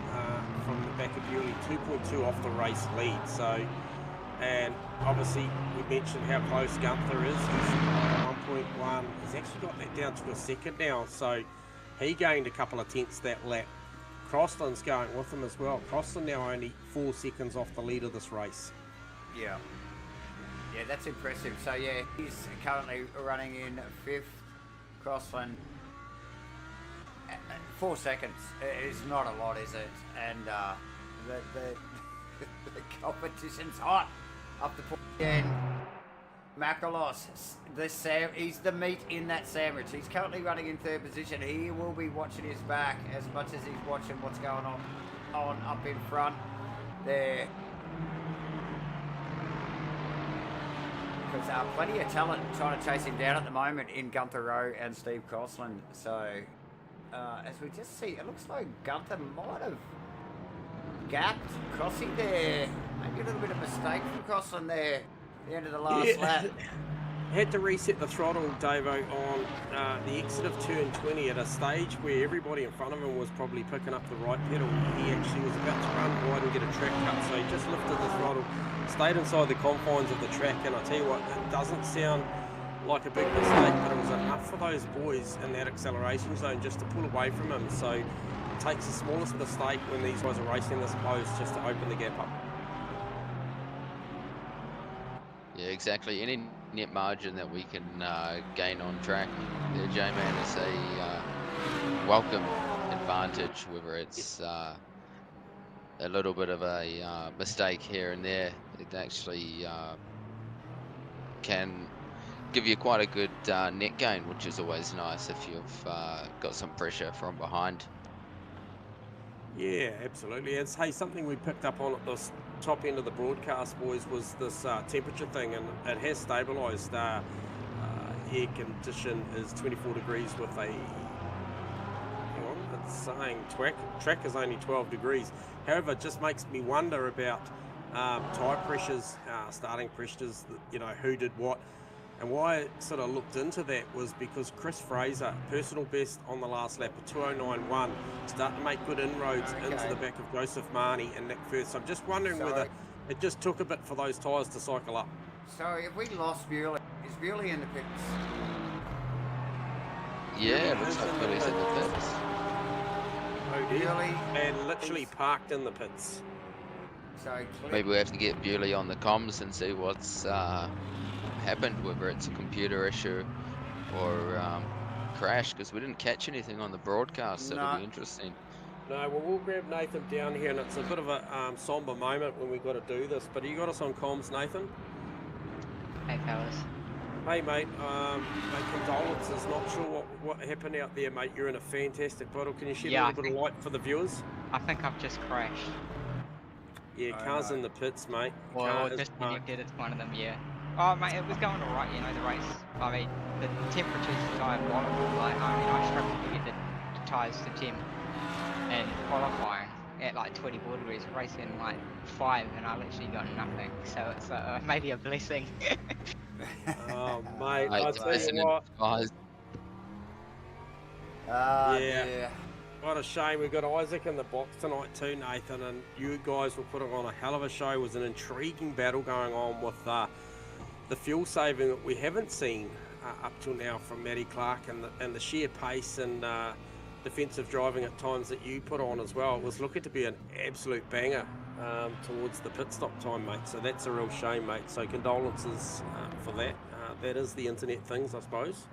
from the back of Bewley, 2.2 off the race lead. So, and obviously we mentioned how close Gunther is. He's 1.1. He's actually got that down to a second now. So he gained a couple of tenths that lap. Crossland's going with him as well. Crossland now only 4 seconds off the lead of this race. Yeah. Yeah, that's impressive. So yeah, he's currently running in 5th. Crossland, 4 seconds is not a lot, is it? And the competition's hot up the point again. Makrolos, he's the meat in that sandwich. He's currently running in 3rd position. He will be watching his back as much as he's watching what's going on up in front there. Because plenty of talent trying to chase him down at the moment in Gunther Rowe and Steve Crossland. So as we just see, it looks like Gunther might have gapped. Crossing there. Maybe a little bit of mistake from Crossland there. The end of the last lap. Had to reset the throttle, Davo, on the exit of turn 20 at a stage where everybody in front of him was probably picking up the right pedal. He actually was about to run wide and get a track cut, so he just lifted the throttle, stayed inside the confines of the track, and I tell you what, it doesn't sound like a big mistake, but it was enough for those boys in that acceleration zone just to pull away from him. So it takes the smallest mistake when these guys are racing this close just to open the gap up. Yeah, exactly. Any net margin that we can gain on track there, J-Man, is a welcome advantage, whether it's a little bit of a mistake here and there. It actually can give you quite a good net gain, which is always nice if you've got some pressure from behind. Yeah, absolutely. It's something we picked up on at the top end of the broadcast, boys, was this temperature thing, and it has stabilised. Air condition is 24 degrees with a, hang on, it's saying track is only 12 degrees. However, it just makes me wonder about tyre pressures, starting pressures, you know, who did what. And why I sort of looked into that was because Chris Fraser, personal best on the last lap of 2:09.1, starting to make good inroads into the back of Joseph Marnie and Nick Firth. So I'm just wondering whether it just took a bit for those tyres to cycle up. So if we lost Bewley, is Bewley in the pits? Yeah, it looks like Bewley's in the pits. Bewley And literally parked in the pits. So Maybe we have to get Bewley on the comms and see what's happened, whether it's a computer issue or crash, because we didn't catch anything on the broadcast, so it'll be interesting. No, well, we'll grab Nathan down here, and it's a bit of a somber moment when we got to do this, but you got us on comms, Nathan? Hey, fellas. Hey, mate, condolences. Not sure what happened out there, mate. You're in a fantastic bottle. Can you shed a little bit of light for the viewers? I think I've just crashed. Yeah, car's in the pits, mate. Well, disconnected, it's one of them, yeah. Oh, mate, it was going alright, you know, the race. I mean, the temperature's diabolical. Like, I mean, I struggled to get the tyres to temp. And qualifying at like 24 degrees, racing like 5, and I literally got nothing. So it's maybe a blessing. Oh, mate, I tell you what. yeah. What a shame. We've got Isaac in the box tonight too, Nathan, and you guys were putting on a hell of a show. It was an intriguing battle going on with the fuel saving that we haven't seen up till now from Matty Clark, and the sheer pace and defensive driving at times that you put on as well. It was looking to be an absolute banger towards the pit stop time, mate. So that's a real shame, mate. So condolences for that. That is the internet things, I suppose.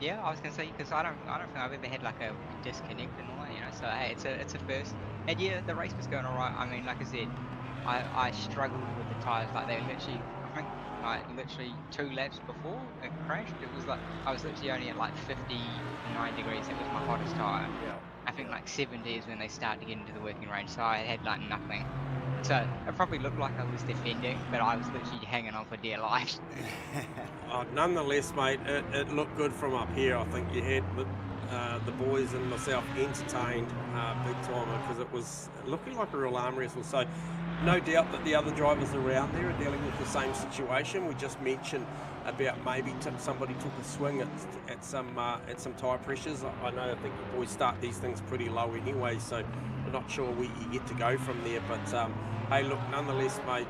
Yeah, I was gonna say, because I don't think I've ever had like a disconnect and all that, you know. So hey, it's a first. And yeah, the race was going alright. I mean, like I said, I struggled with the tyres. Like they literally, I think, like literally 2 laps before it crashed. It was like I was literally only at like 59 degrees. It was my hottest tyre. Yeah. I think like 70 is when they start to get into the working range. So I had like nothing. So it probably looked like I was defending, but I was literally hanging on for dear life. Nonetheless, mate, it looked good from up here. I think you had the boys and myself entertained big time, because it was looking like a real arm wrestle. So no doubt that the other drivers around there are dealing with the same situation. We just mentioned about maybe somebody took a swing at some tyre pressures. I know, I think the boys start these things pretty low anyway, so I'm not sure where you get to go from there. But hey, look, nonetheless, mate,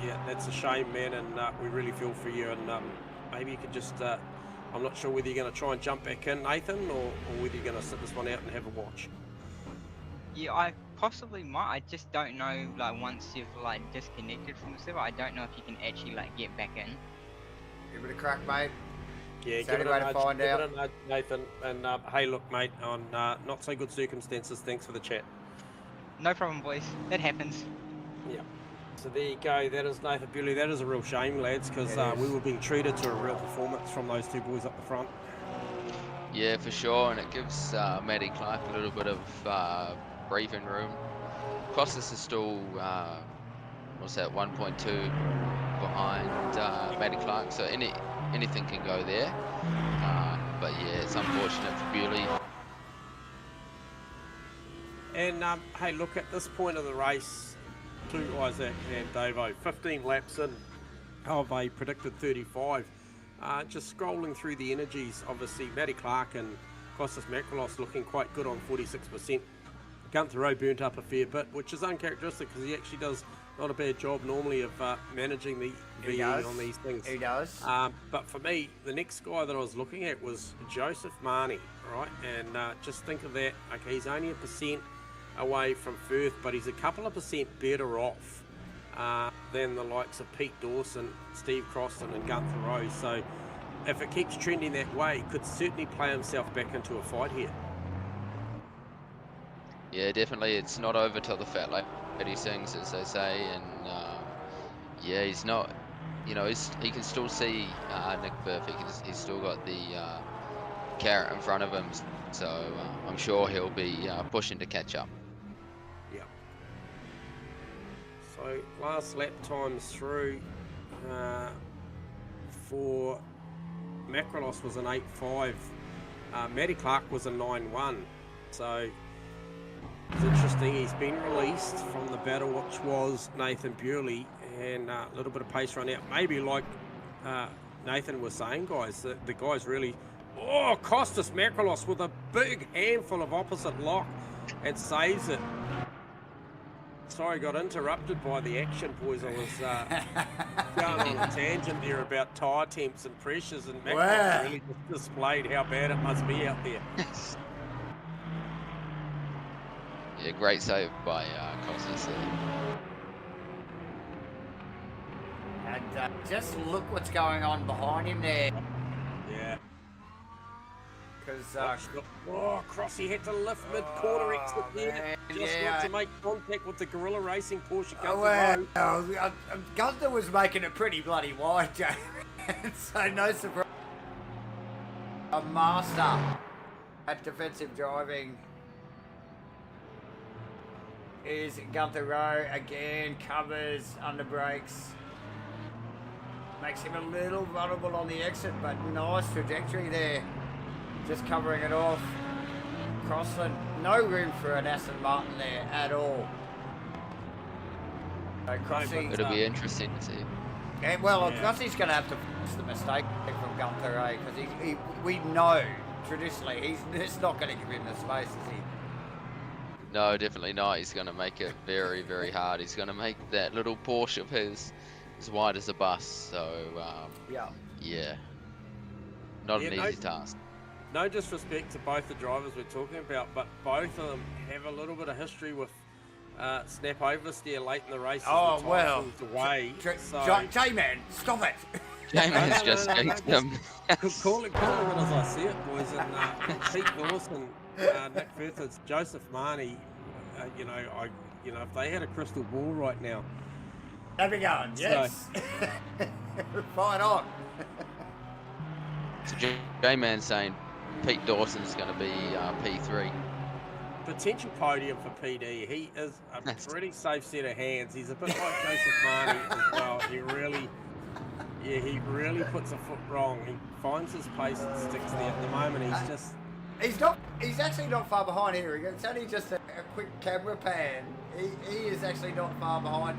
yeah, that's a shame, man, and we really feel for you. And maybe you could just, I'm not sure whether you're going to try and jump back in, Nathan, or whether you're going to sit this one out and have a watch. Yeah, I possibly might. I just don't know, like, once you've like disconnected from the server, I don't know if you can actually like get back in. Give it a crack, mate. Yeah, It's give it the only way to find out. a nudge, Nathan. And hey, look, mate, on not so good circumstances, thanks for the chat. No problem, boys. It happens. Yeah. So there you go. That is Nathan Bewley. That is a real shame, lads, because we were being treated to a real performance from those two boys up the front. Yeah, for sure, and it gives Matty Clark a little bit of breathing room. Costas is still, what's that, 1.2 behind Matty Clark, so anything can go there. But yeah, it's unfortunate for Bewley. And hey, look, at this point of the race, to Isaac and Davo, 15 laps in of a predicted 35. Just scrolling through the energies, obviously Matty Clark and Costas Makrolos looking quite good on 46%. Gunther Rowe burnt up a fair bit, which is uncharacteristic because he actually does not a bad job normally of managing the VE on these things. He does. But for me, the next guy that I was looking at was Joseph Marnie, right? And just think of that. Okay, he's only 1% away from Firth, but he's a couple of percent better off than the likes of Pete Dawson, Steve Crossan and Gunther Rowe. So if it keeps trending that way, he could certainly play himself back into a fight here. Yeah, definitely. It's not over till the fat lady sings, as they say, and yeah, he's not. You know, he can still see Nick Firth. He's still got the carrot in front of him, so I'm sure he'll be pushing to catch up. Yeah. So last lap times through for Makrolos was an 8.5. Matty Clark was a 9.1. So it's interesting. He's been released from the battle, which was Nathan Bewley, and a little bit of pace run out. Maybe like Nathan was saying, guys, the guy's really. Oh, Costas Makrolos with a big handful of opposite lock and saves it. Sorry, got interrupted by the action, boys. I was going on a tangent there about tyre temps and pressures, and Makrolos really just displayed how bad it must be out there. Yeah, great save by Costas there. And just look what's going on behind him there. Yeah. Because Crossy had to lift mid-corner exit there. Just got to make contact with the Gorilla Racing Porsche. Gunther was making it pretty bloody wide, Joe. So no surprise. A master at defensive driving is Gunther Rowe. Again, covers, under brakes. Makes him a little vulnerable on the exit, but nice trajectory there. Just covering it off. Crossland, no room for an Aston Martin there at all. So Crossy, It'll be interesting to see. yeah, well, Crossy's going to have to fix the mistake from Gunther, because we know traditionally he's not going to give him the space, is he? No, definitely not. He's going to make it very, very hard. He's going to make that little Porsche of his as wide as a bus. So, yeah, not an easy task. No disrespect to both the drivers we're talking about, but both of them have a little bit of history with snap oversteer late in the race. Oh, well. Away. J-Man, stop it. J-Man's just kicked him. Call it as I see it, boys. And Pete Dawson, Nick Firth, it's Joseph Marnie. If they had a crystal ball right now. Have we going? Yes. Fight on. So J-Man's saying Pete Dawson's going to be P3. Potential podium for PD. He is a pretty safe set of hands. He's a bit like Joseph Marnie as well. He really puts a foot wrong. He finds his pace and sticks there. At the moment, he's just. He's actually not far behind here. It's only just a quick camera pan. He is actually not far behind.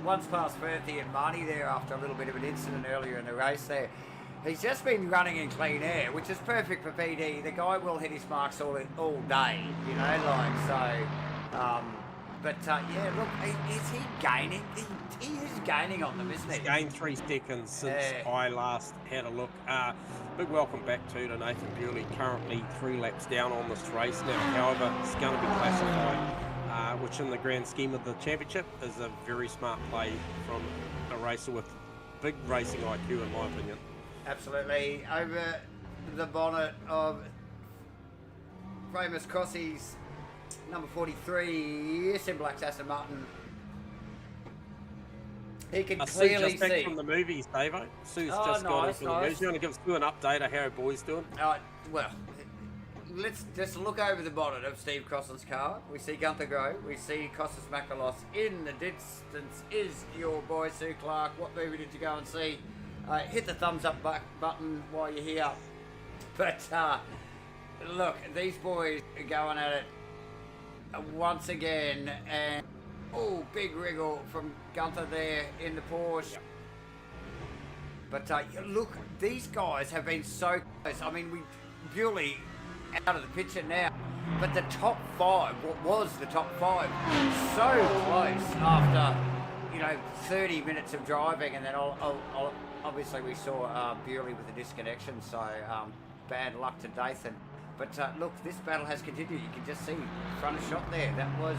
Once past Firthy and Marnie there after a little bit of an incident earlier in the race there. He's just been running in clean air, which is perfect for PD. The guy will hit his marks all day, yeah, look, is he gaining? He is gaining on them, isn't he? He's gained 3 seconds since I last had a look. Big welcome back to Nathan Bewley, currently 3 laps down on this race now. However, it's going to be classified, which in the grand scheme of the championship is a very smart play from a racer with big racing IQ, in my opinion. Absolutely. Over the bonnet of famous Crossy's number 43, Simblac's Aston Martin. He can clearly Sue's just see. back from the movies, Davo. Sue's just got in from the movies. You want to give us an update of how boys doing? Well, let's just look over the bonnet of Steve Crossan's car. We see Gunther Rowe. We see Costas Makrolos. In the distance is your boy Sue Clark. What movie did you go and see? Hit the thumbs up button while you're here. But look, these boys are going at it once again, and oh, big wriggle from Gunther there in the Porsche. But look, these guys have been so close. I mean, we purely out of the picture now, but the top five, what was the top five, so close after, 30 minutes of driving, and then obviously we saw Bewley with the disconnection, so bad luck to Dathan. But look, this battle has continued. You can just see front of shot there. That was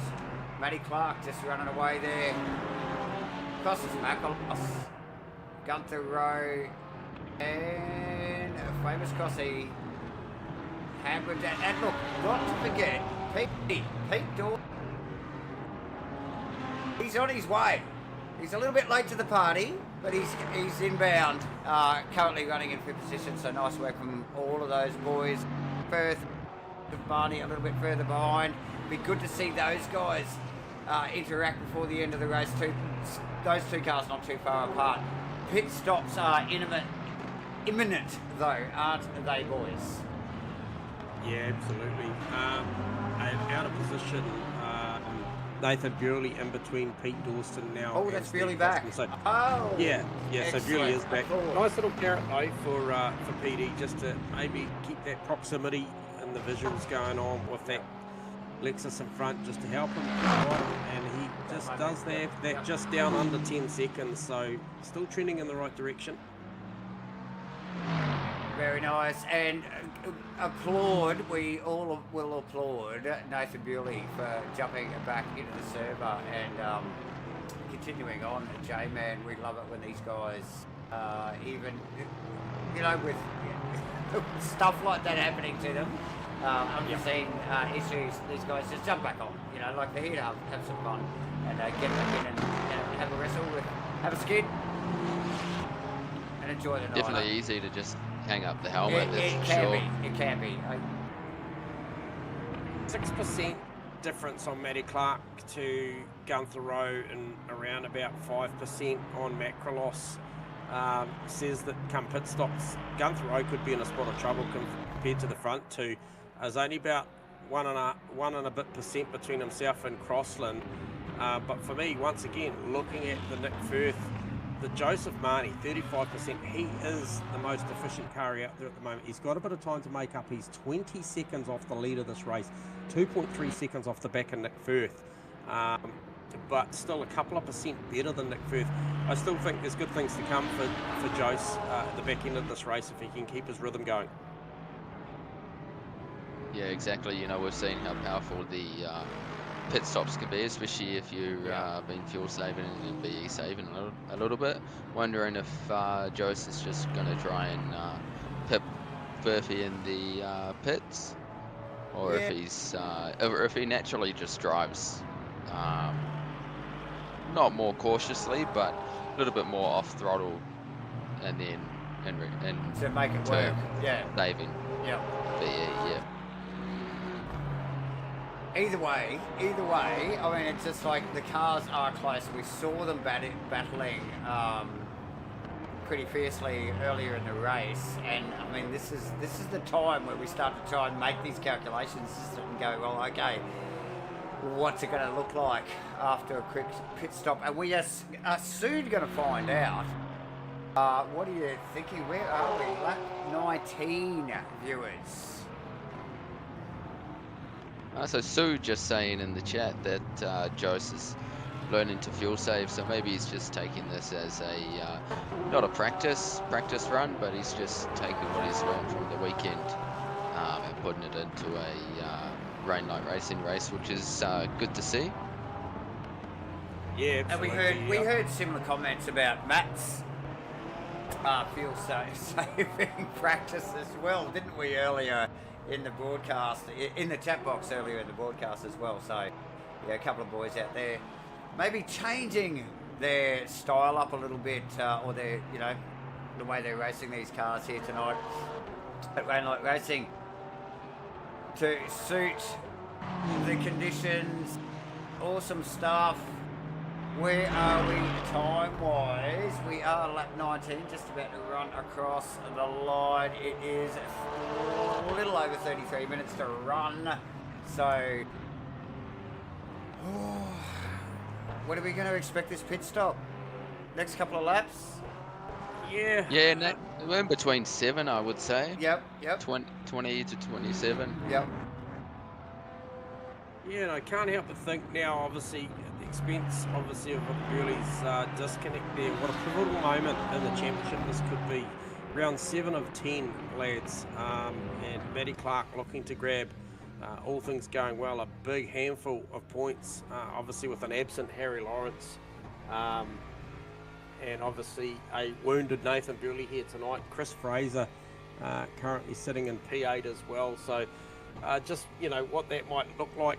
Matty Clark just running away there. Costas Makalos, Gunther Rowe, and famous Cossie. Hampered that. And look, not to forget, Pete Dawson. He's on his way. He's a little bit late to the party, but he's inbound. Currently running in fifth position, so nice work from all of those boys. Firth, Barney a little bit further behind. Be good to see those guys interact before the end of the race too. Those two cars not too far apart. Pit stops are imminent though, aren't they, boys? Yeah, absolutely. Out of position, Nathan Bewley in between Pete Dawson now. Oh, that's Bewley back. So, oh, yeah. So Bewley is back. Cool. Nice little carrot though for PD, just to maybe keep that proximity and the visuals going on with that Lexus in front, just to help him. And he just does that just down under 10 seconds, so still trending in the right direction. Very nice, and we all will applaud Nathan Bewley for jumping back into the server and continuing on. J-Man, we love it when these guys, even, with stuff like that happening to them, unforeseen issues, these guys just jump back on, like they're here to have some fun and get back in and have a wrestle, have a skid and enjoy the night. Definitely easy to just hang up the helmet. It can be. 6% difference on Matty Clark to Gunther Rowe and around about 5% on Matt Kralos. Says that come pit stops, Gunther Rowe could be in a spot of trouble compared to the front two. There's only about one and a bit percent between himself and Crossland. But for me, once again, looking at the Nick Firth, the Joseph Marnie, 35%, he is the most efficient car out there at the moment. He's got a bit of time to make up. He's 20 seconds off the lead of this race, 2.3 seconds off the back of Nick Firth, but still a couple of percent better than Nick Firth. I still think there's good things to come for Jose at the back end of this race if he can keep his rhythm going. Yeah, exactly. We've seen how powerful the pit stops can be, especially if you've been fuel saving and BE saving a little bit. Wondering if Jose is just going to try and pip Firthy in the pits, or if he naturally just drives not more cautiously, but a little bit more off throttle, and then and to make it work. Saving. Yeah. BE, yeah. Either way, I mean, it's just like the cars are close. We saw them battling pretty fiercely earlier in the race, and I mean, this is the time where we start to try and make these calculations and go, well, okay, what's it going to look like after a quick pit stop? And we are soon going to find out. What are you thinking? Where are we? Lap 19, viewers. So Sue just saying in the chat that Jose is learning to fuel save, so maybe he's just taking this as a not a practice run, but he's just taking what he's learned from the weekend and putting it into a rain light racing race, which is good to see. Yeah, absolutely. And we heard similar comments about Matt's fuel saving practice as well, didn't we, earlier in the broadcast, in the chat box earlier in the broadcast as well. So yeah, a couple of boys out there maybe changing their style up a little bit, or their, the way they're racing these cars here tonight at Rain Light Racing to suit the conditions. Awesome stuff. Where are we time-wise? We are lap 19, just about to run across the line. It is a little over 33 minutes to run. So, what are we going to expect this pit stop? Next couple of laps? Yeah. Yeah, no, we're in between 7, I would say. Yep. 20 to 27. Yep. Yeah, and I can't help but think now, obviously, at the expense, obviously, of Burley's disconnect there. What a pivotal moment in the championship this could be. Round 7 of 10, lads. And Matty Clark looking to grab, all things going well, a big handful of points, obviously with an absent Harry Lawrence. And obviously a wounded Nathan Burley here tonight. Chris Fraser currently sitting in P8 as well. So just, you know, what that might look like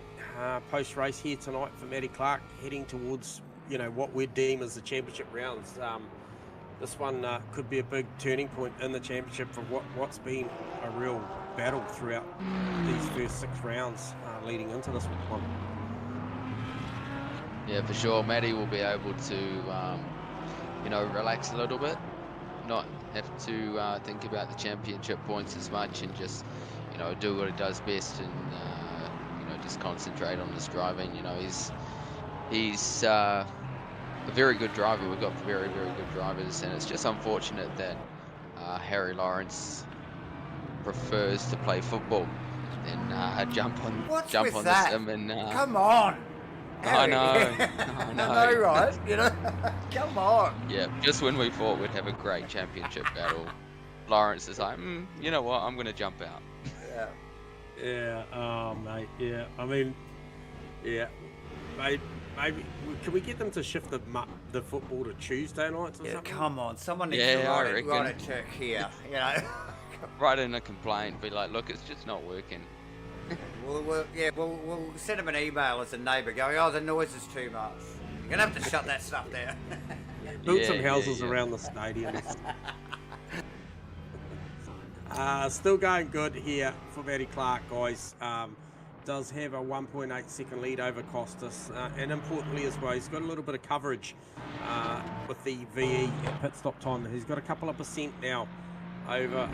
post-race here tonight for Matty Clark, heading towards, you know, what we'd deem as the championship rounds. This one could be a big turning point in the championship for what's been a real battle throughout these first 6 rounds leading into this one. Yeah, for sure. Matty will be able to, you know, relax a little bit, not have to think about the championship points as much, and just, you know, do what he does best, and you know, just concentrate on his driving. You know, he's a very good driver. We've got very, very good drivers, and it's just unfortunate that Harry Lawrence prefers to play football than jump on the sim. And come on. I know. I know, right? You know, come on. Yeah, just when we thought we'd have a great championship battle, Lawrence is like, you know what? I'm going to jump out. Yeah. Yeah. Oh, mate. Yeah. I mean, yeah. Maybe can we get them to shift the football to Tuesday nights or something? Come on. Someone needs to write a check here. You know. Write in a complaint. Be like, look, it's just not working. We'll send him an email as a neighbour going, oh, the noise is too much. You're going to have to shut that stuff down. Build some houses around the stadium. Still going good here for Matty Clark, guys. Does have a 1.8 second lead over Costas. And importantly as well, he's got a little bit of coverage with the VE at pit stop time. He's got a couple of % now over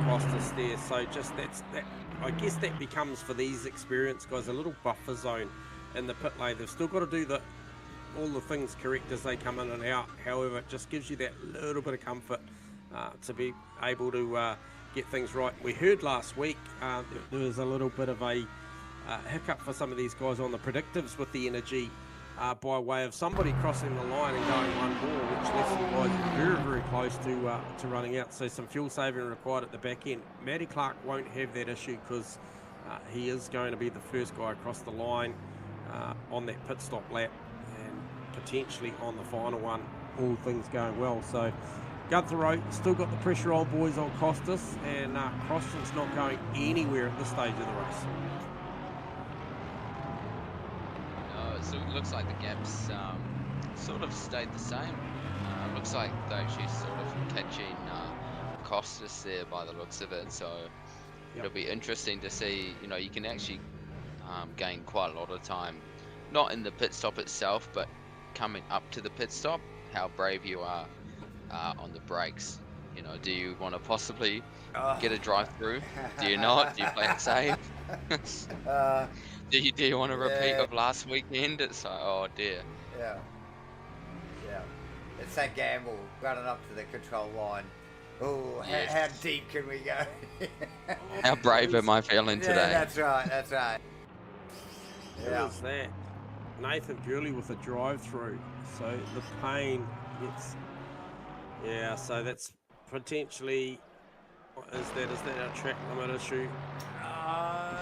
Costas there. So just that. I guess that becomes, for these experienced guys, a little buffer zone in the pit lane. They've still got to do all the things correct as they come in and out. However, it just gives you that little bit of comfort to be able to get things right. We heard last week there was a little bit of a hiccup for some of these guys on the predictives with the energy by way of somebody crossing the line and going one more, which left some guys very, very close to running out. So some fuel saving required at the back end. Matty Clark won't have that issue because he is going to be the first guy across the line on that pit stop lap, and potentially on the final one, all things going well. So Gunther Rowe still got the pressure on, boys, on Costas, and Croston's not going anywhere at this stage of the race. So it looks like the gaps sort of stayed the same. Looks like they're actually sort of catching Costas there by the looks of it. So it'll be interesting to see. You know, you can actually gain quite a lot of time, not in the pit stop itself, but coming up to the pit stop. How brave you are on the brakes. You know, do you want to possibly get a drive through? Do you not? Do you play it safe? Do you want a repeat of last weekend? It's like, oh dear. Yeah. It's that gamble, running up to the control line. Oh, Yes. how deep can we go? How brave am I feeling today? That's right. Who was that? Nathan Burley with a drive-through. So the pain gets... Yeah, so that's potentially... Is that a track limit issue?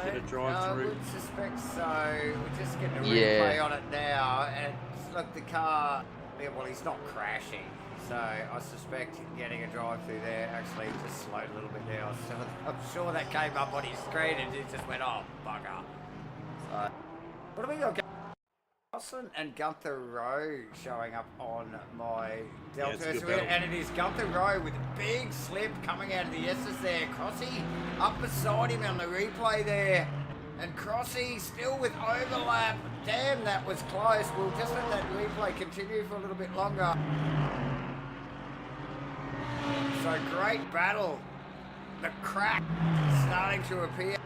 Get a drive-through? I would suspect so. We're just getting a replay on it now, and look, the car, well, he's not crashing, so I suspect getting a drive-through there actually just slowed a little bit down. So I'm sure that came up on his screen and it just went, oh, bugger. So, what do we got? Austin and Gunther Rowe showing up on my Delta, and it is Gunther Rowe with a big slip coming out of the S's there. Crossy up beside him on the replay there. And Crossy still with overlap. Damn, that was close. We'll just let that replay continue for a little bit longer. So great battle. The crack starting to appear.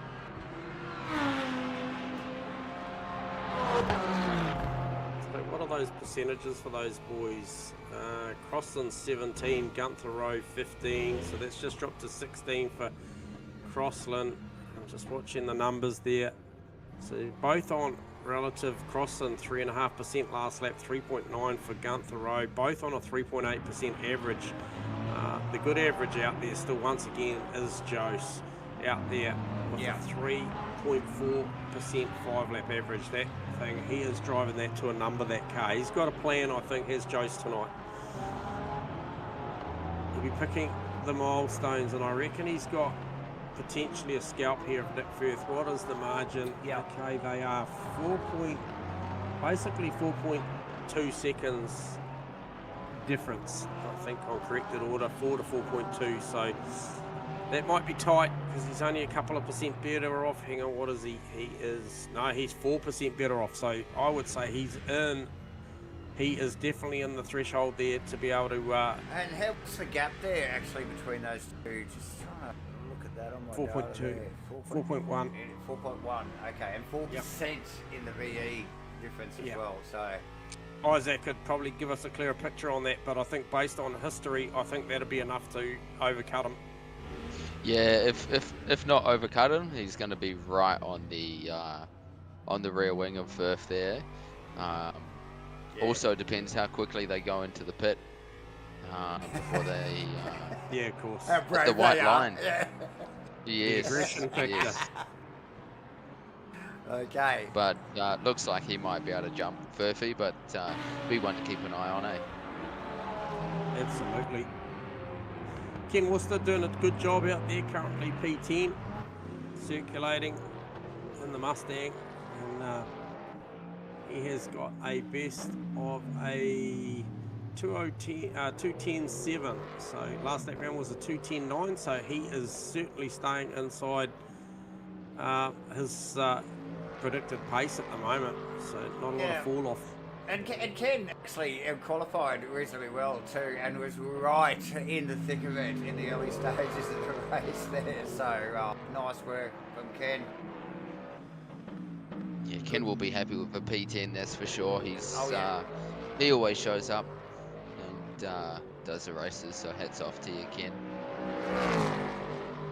So what are those percentages for those boys? Crosland 17, Gunther Rowe 15. So that's just dropped to 16 for Crosland. I'm just watching the numbers there. So both on relative. Crosland 3.5% last lap, 3.9 for Gunther Rowe. Both on a 3.8% average. The good average out there still once again is Jose out there with a 3.4% 5-lap average. That thing, he is driving that to a number, that car. He's got a plan, I think, has Jose tonight. He'll be picking the milestones, and I reckon he's got potentially a scalp here of Nick Firth. What is the margin? Okay, they are basically 4.2 seconds difference, I think, on corrected order, 4 to 4.2. So that might be tight because he's only a couple of percent better off. Hang on, what is he? He's 4% better off. So I would say he's in. He is definitely in the threshold there to be able to. And what's the gap there actually between those two? Just trying to look at that on my 4.2, 4.1. 4.1. Okay, and 4% in the VE difference as well. So Isaac could probably give us a clearer picture on that, but I think based on history, I think that'd be enough to overcut him. Yeah, if not overcut him, he's going to be right on the rear wing of Firth there. Also depends how quickly they go into the pit before they yeah, of course. hit the white line. Yeah. Yes, yes. Okay. But looks like he might be able to jump Firthy, but be one to keep an eye on, eh? Absolutely. Ken Worcester doing a good job out there, currently P10, circulating in the Mustang, and he has got a best of a 210.7. So last lap round was a 210.9, so he is certainly staying inside his predicted pace at the moment, so not a lot of fall off. And Ken actually qualified reasonably well too, and was right in the thick of it in the early stages of the race there. So nice work from Ken. Yeah, Ken will be happy with a P10, that's for sure. He's he always shows up and does the races, so hats off to you, Ken.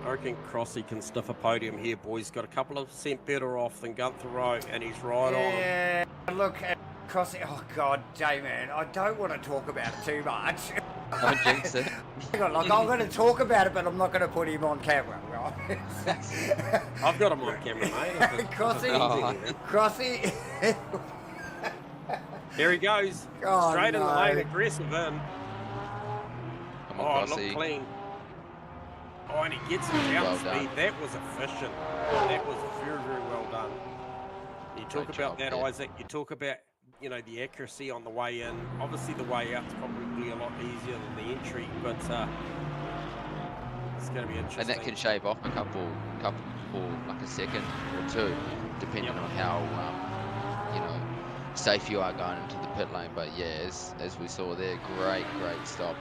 I reckon Crossy can sniff a podium here, boys. Got a couple of percent better off than Gunther Rowe, and he's right on him. Yeah, look at Crossy. Oh God, J-Man, I don't want to talk about it too much. Don't jinx it. Hang on, like, I'm going to talk about it, but I'm not going to put him on camera, right? I've got him on camera, mate. Crossy. Here he goes. Oh, straight in the lane, no. aggressive in. Come Oh, on, it Crossy. looked clean. Oh, and he gets it down Well speed. done. That was efficient. That was very, very well done. You talk Great about job, that, yeah. Isaac. You talk about, you know, the accuracy on the way in. Obviously, the way out's probably a lot easier than the entry, but it's going to be interesting. And that can shave off a couple, like a second or two, depending on how, safe you are going into the pit lane. But yeah, as we saw there, great stop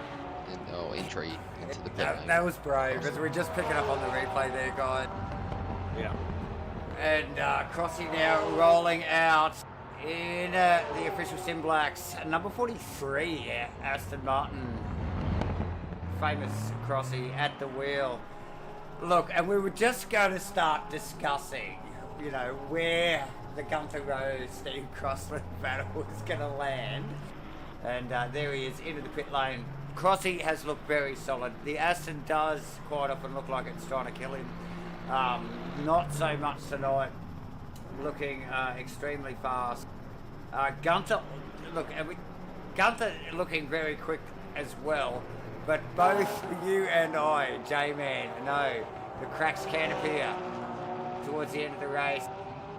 or entry into the pit lane. That was brave, as we're just picking up on the replay there, guys. Yeah. And Crossy now rolling out in the official Sim Blacks, number 43, Aston Martin. Famous Crossy at the wheel. Look, and we were just going to start discussing, where the Gunther Rowe Steve Crossland battle was going to land. And there he is into the pit lane. Crossy has looked very solid. The Aston does quite often look like it's trying to kill him. Not so much tonight. Looking extremely fast. Gunther looking very quick as well. But both you and I, J-Man, know the cracks can appear towards the end of the race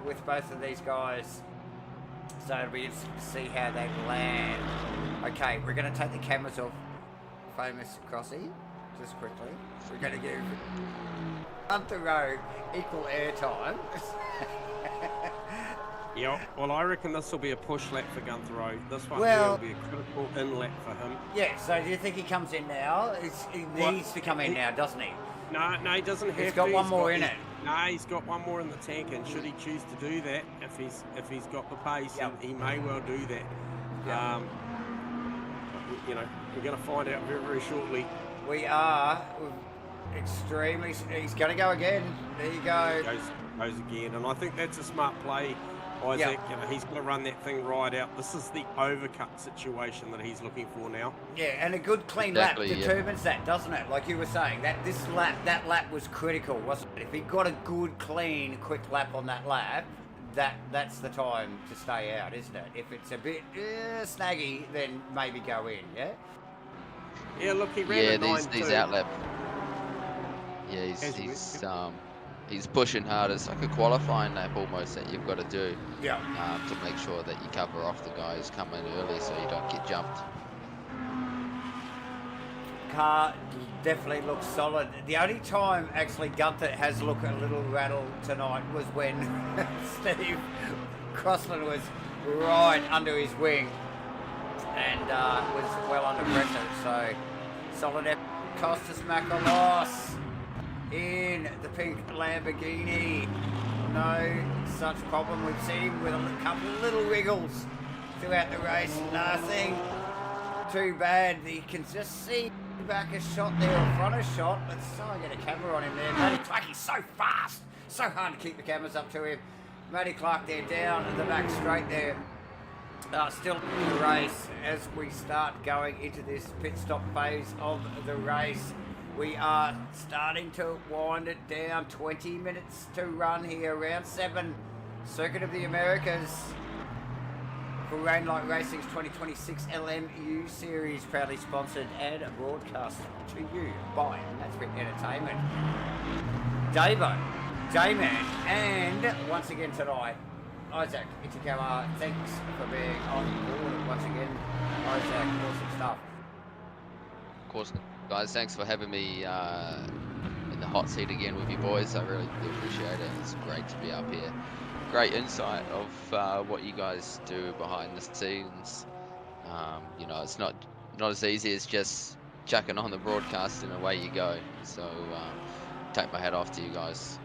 with both of these guys. So it'll be interesting to see how they land. Okay, we're going to take the cameras off famous Crossy, just quickly. We're going to give Gunther Rowe equal airtime. Yeah, well, I reckon this will be a push lap for Gunther O. This one Well- will be a critical in lap for him. Yeah, so do you think he comes in now? He needs to come in now, doesn't he? No, he doesn't have to. He's got one more in it. No, he's got one more in the tank, and should he choose to do that, if he's got the pace, Yep. he may well do that. Yep. You know, we're going to find out very, very shortly. We are extremely... He's going to go again. There you go. Goes again, and I think that's a smart play, Isaac. Yep. You know, he's going to run that thing right out. This is the overcut situation that he's looking for now. Yeah, and a good clean Exactly, lap yeah. determines that, doesn't it? Like you were saying, that lap was critical, wasn't it? If he got a good, clean, quick lap on that lap, that's the time to stay out, isn't it? If it's a bit snaggy, then maybe go in, yeah? Yeah, look, he ran Yeah, a 9.2. these outlap. Yeah, he's pushing hard. It's like a qualifying lap almost that you've got to do Yeah. to make sure that you cover off the guys coming early so you don't get jumped. Car definitely looks solid. The only time actually Gunther has looked a little rattled tonight was when Steve Crossland was right under his wing and was well under pressure. So solid effort. Cost us Mac a loss in the pink Lamborghini. No such problem. We've seen him with a couple of little wriggles throughout the race. Nothing too bad. You can just see back a shot there, or front a shot. Let's try and get a camera on him there. Matty Clark, he's so fast. So hard to keep the cameras up to him. Matty Clark there down the back straight there. Still in the race as we start going into this pit stop phase of the race. We are starting to wind it down. 20 minutes to run here. Round 7, Circuit of the Americas. For Rainlight Racing's 2026 LMU Series, proudly sponsored and broadcast to you by MATCHFIT Entertainment. Davo, J-Man, and once again tonight, Isaac Itakama. Thanks for being on board once again, Isaac. Awesome stuff. Of course, guys, thanks for having me in the hot seat again with you boys. I really do appreciate it. It's great to be up here. Great insight of what you guys do behind the scenes. You know, it's not as easy as just chucking on the broadcast and away you go. So take my hat off to you guys.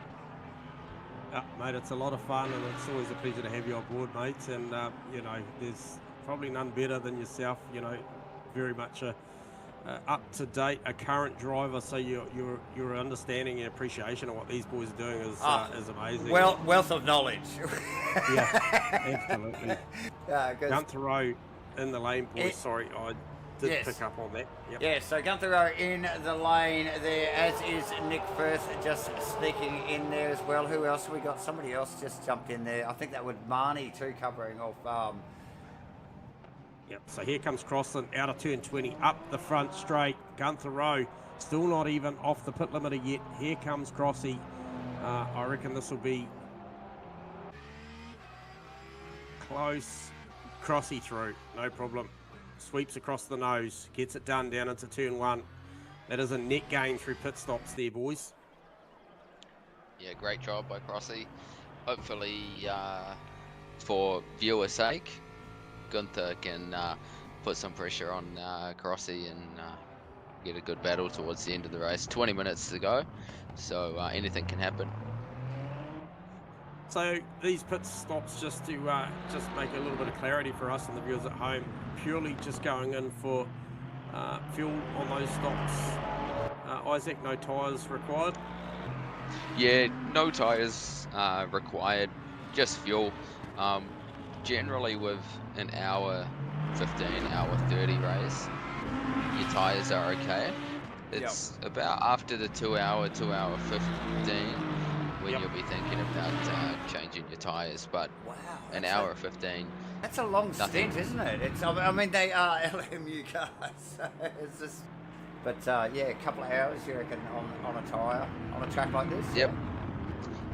Mate, it's a lot of fun, and it's always a pleasure to have you on board, mates. And you know, there's probably none better than yourself. You know, very much a up to date, a current driver. So your understanding and appreciation of what these boys are doing is amazing. Well, wealth of knowledge. Yeah, absolutely. Gunther O in the lane, boys. It- Sorry, I did Yes. pick up on that. Yep. Yeah, so Gunther O in the lane there, as is Nick Firth just sneaking in there as well. Who else we got? Somebody else just jumped in there. I think that would Marnie too, covering off. Yep, so here comes Crossland out of turn 20, up the front straight. Gunther O still not even off the pit limiter yet. Here comes Crossy. I reckon this will be close. Crossy through, no problem. Sweeps across the nose, gets it done down into turn 1. That is a net gain through pit stops there, boys. Yeah, great job by Crossy. Hopefully, for viewers' sake, Gunther can put some pressure on Crossy and get a good battle towards the end of the race. 20 minutes to go, so anything can happen. So these pit stops, just to just make a little bit of clarity for us and the viewers at home, purely just going in for fuel on those stops. Isaac, no tyres required? Yeah, no tyres required, just fuel. Generally with an hour 15, hour 30 race, your tyres are okay. It's about after the 2 hour 15 when you'll be thinking about changing your tyres, but Wow, an hour 15. That's a long Nothing. stint, isn't it? It's. I mean, they are LMU cars. So it's just. But yeah, a couple of hours, you reckon, on a tyre on a track like this? Yep.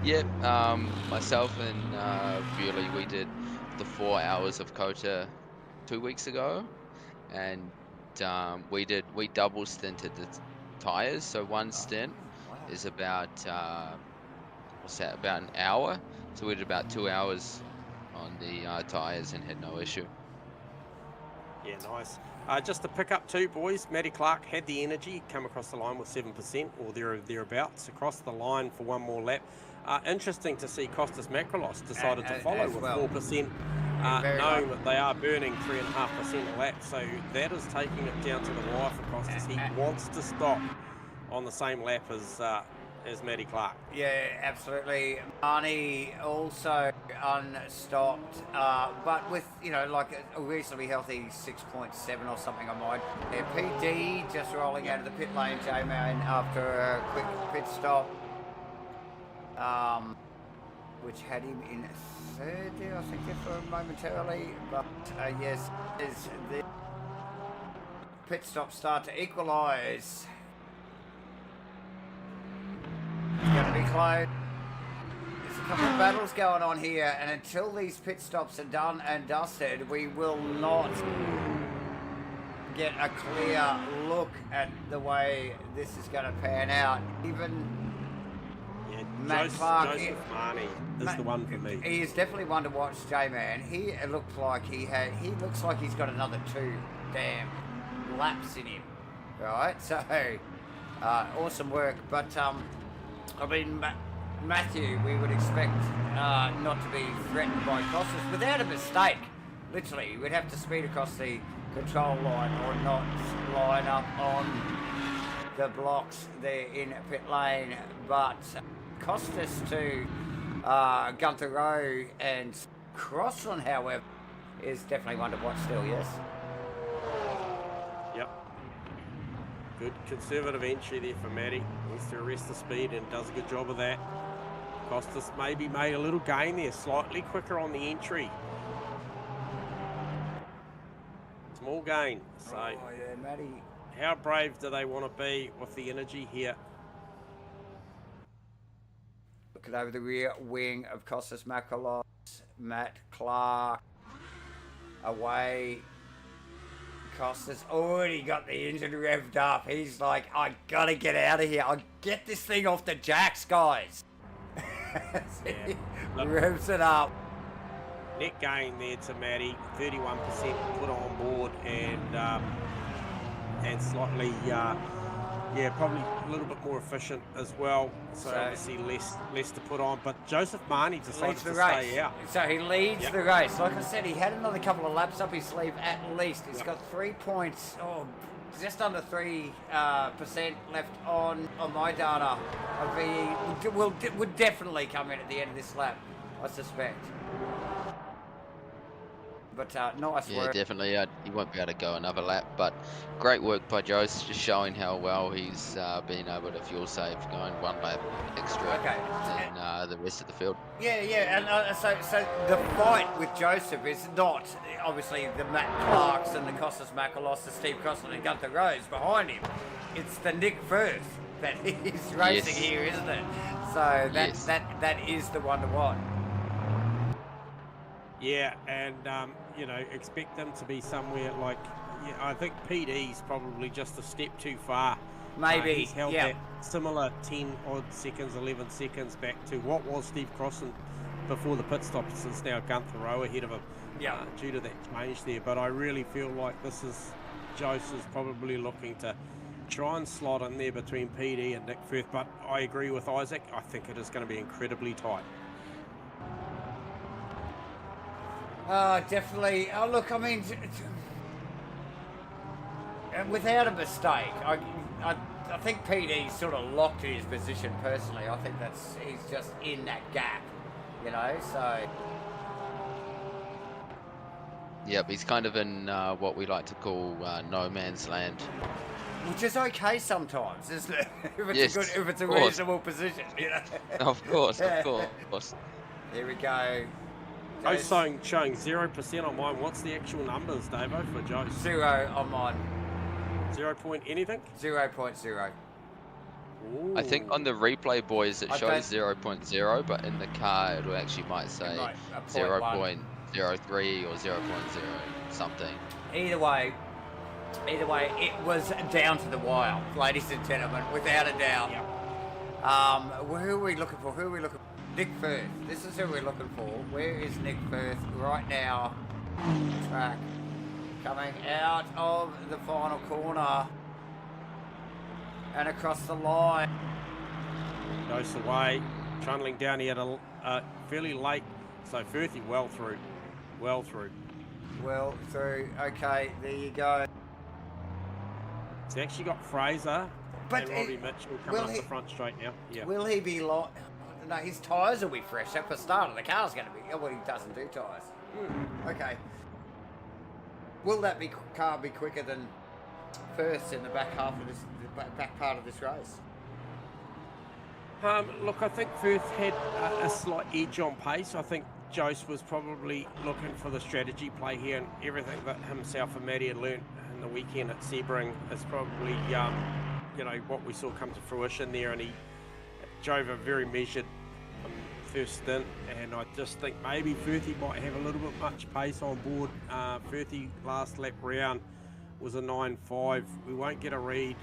Yep. Myself and Bewley, we did the 4 hours of Kota 2 weeks ago, and we double stinted the tyres. So one stint is about what's that? About an hour. So we did about 2 hours on the tyres and had no issue. Yeah, nice. Just to pick up too, boys, Matty Clark had the energy, come across the line with 7% or thereabouts, across the line for one more lap. Interesting to see Costas Makrolos decided to follow with 4%, knowing that they are burning 3.5% a lap. So that is taking it down to the wire for Costas. He wants to stop on the same lap as Matty Clark. Yeah, absolutely. Marnie also unstopped, but with, you know, like a reasonably healthy 6.7 or something, I might. Yeah, PD just rolling out of the pit lane, J-Man, after a quick pit stop, which had him in third there, I think, for momentarily. But yes, is the pit stop start to equalise. It's going to be close. There's a couple of battles going on here, and until these pit stops are done and dusted, we will not get a clear look at the way this is going to pan out. Even Matt Clark, Joseph Marnie is the one for me. He is definitely one to watch, J-Man. He looks like he's got another 2 damn laps in him, right? So awesome work, but I mean, Matthew, we would expect not to be threatened by Costas without a mistake. Literally, we'd have to speed across the control line or not line up on the blocks there in pit lane. But Costas to Gunther Rowe and Crossan, however, is definitely one to watch still, yes? Yep. Good conservative entry there for Matty. Needs to arrest the speed and does a good job of that. Costas maybe made a little gain there, slightly quicker on the entry. Small gain. So, yeah, Matty. How brave do they want to be with the energy here? Looking over the rear wing of Costas Makrolos, Matt Clark away. Costas already got the engine revved up. He's like, I gotta get out of here. I'll get this thing off the jacks, guys. He revs it up. Net gain there to Matty, 31% put on board, and slightly, probably a little bit more efficient as well. So obviously less to put on. But Joseph Marnie decided to stay out. So he leads the race. Like I said, he had another couple of laps up his sleeve at least. He's got 3 points, just under 3% left on my data. VE would definitely come in at the end of this lap, I suspect. But nice work. Yeah, definitely. He won't be able to go another lap, but great work by Jose, just showing how well he's been able to fuel save, going 1 lap extra than the rest of the field. Yeah, and so the fight with Joseph is not obviously the Matt Clarks and the Costas Makrolos, the Steve Crossland and Gunther Rose behind him. It's the Nick Firth that he's racing here, isn't it? So that is the one to watch. Yeah, and expect them to be somewhere like, I think PD's probably just a step too far. Maybe, he's held that similar 10 odd seconds, 11 seconds back to what was Steve Crossan before the pit stop, since now Gunther Rowe ahead of him due to that change there. But I really feel like this is, Joseph's probably looking to try and slot in there between PD and Nick Firth. But I agree with Isaac, I think it is going to be incredibly tight. Definitely. Oh, look, I mean, without a mistake, I think PD's sort of locked in his position personally. I think he's just in that gap, so. Yep, he's kind of in what we like to call no man's land. Which is okay sometimes, isn't it? If it's a reasonable position, Of course. Here we go. I was showing 0% on mine. What's the actual numbers, Davo, for Joe? 0 on mine. 0 point anything? 0.0. Ooh. I think on the replay, boys, it shows 0.0, but in the car, it actually might say 0.03 or 0.0 something. Either way, it was down to the wire, ladies and gentlemen, without a doubt. Yep. Who are we looking for? Nick Firth. This is who we're looking for. Where is Nick Firth right now? Track. Coming out of the final corner. And across the line. Goes away. Trundling down. He had a fairly late. So Firthy well through. Well through. Okay, there you go. He's actually got Fraser But and Robbie Mitchell coming up the front straight now. Yeah. Will he be like? No, his tyres will be fresh at the start. The car's going to be. Well, he doesn't do tyres. Okay. Will that car be quicker than First in the back half of this, back part of this race? Look, I think Firth had a slight edge on pace. I think Jose was probably looking for the strategy play here, and everything that himself and Matty had learnt in the weekend at Sebring is probably, you know, what we saw come to fruition there, and he drove a very measured first stint, and I just think maybe Firthy might have a little bit much pace on board. Firthy last lap round was a 9.5. We won't get a read.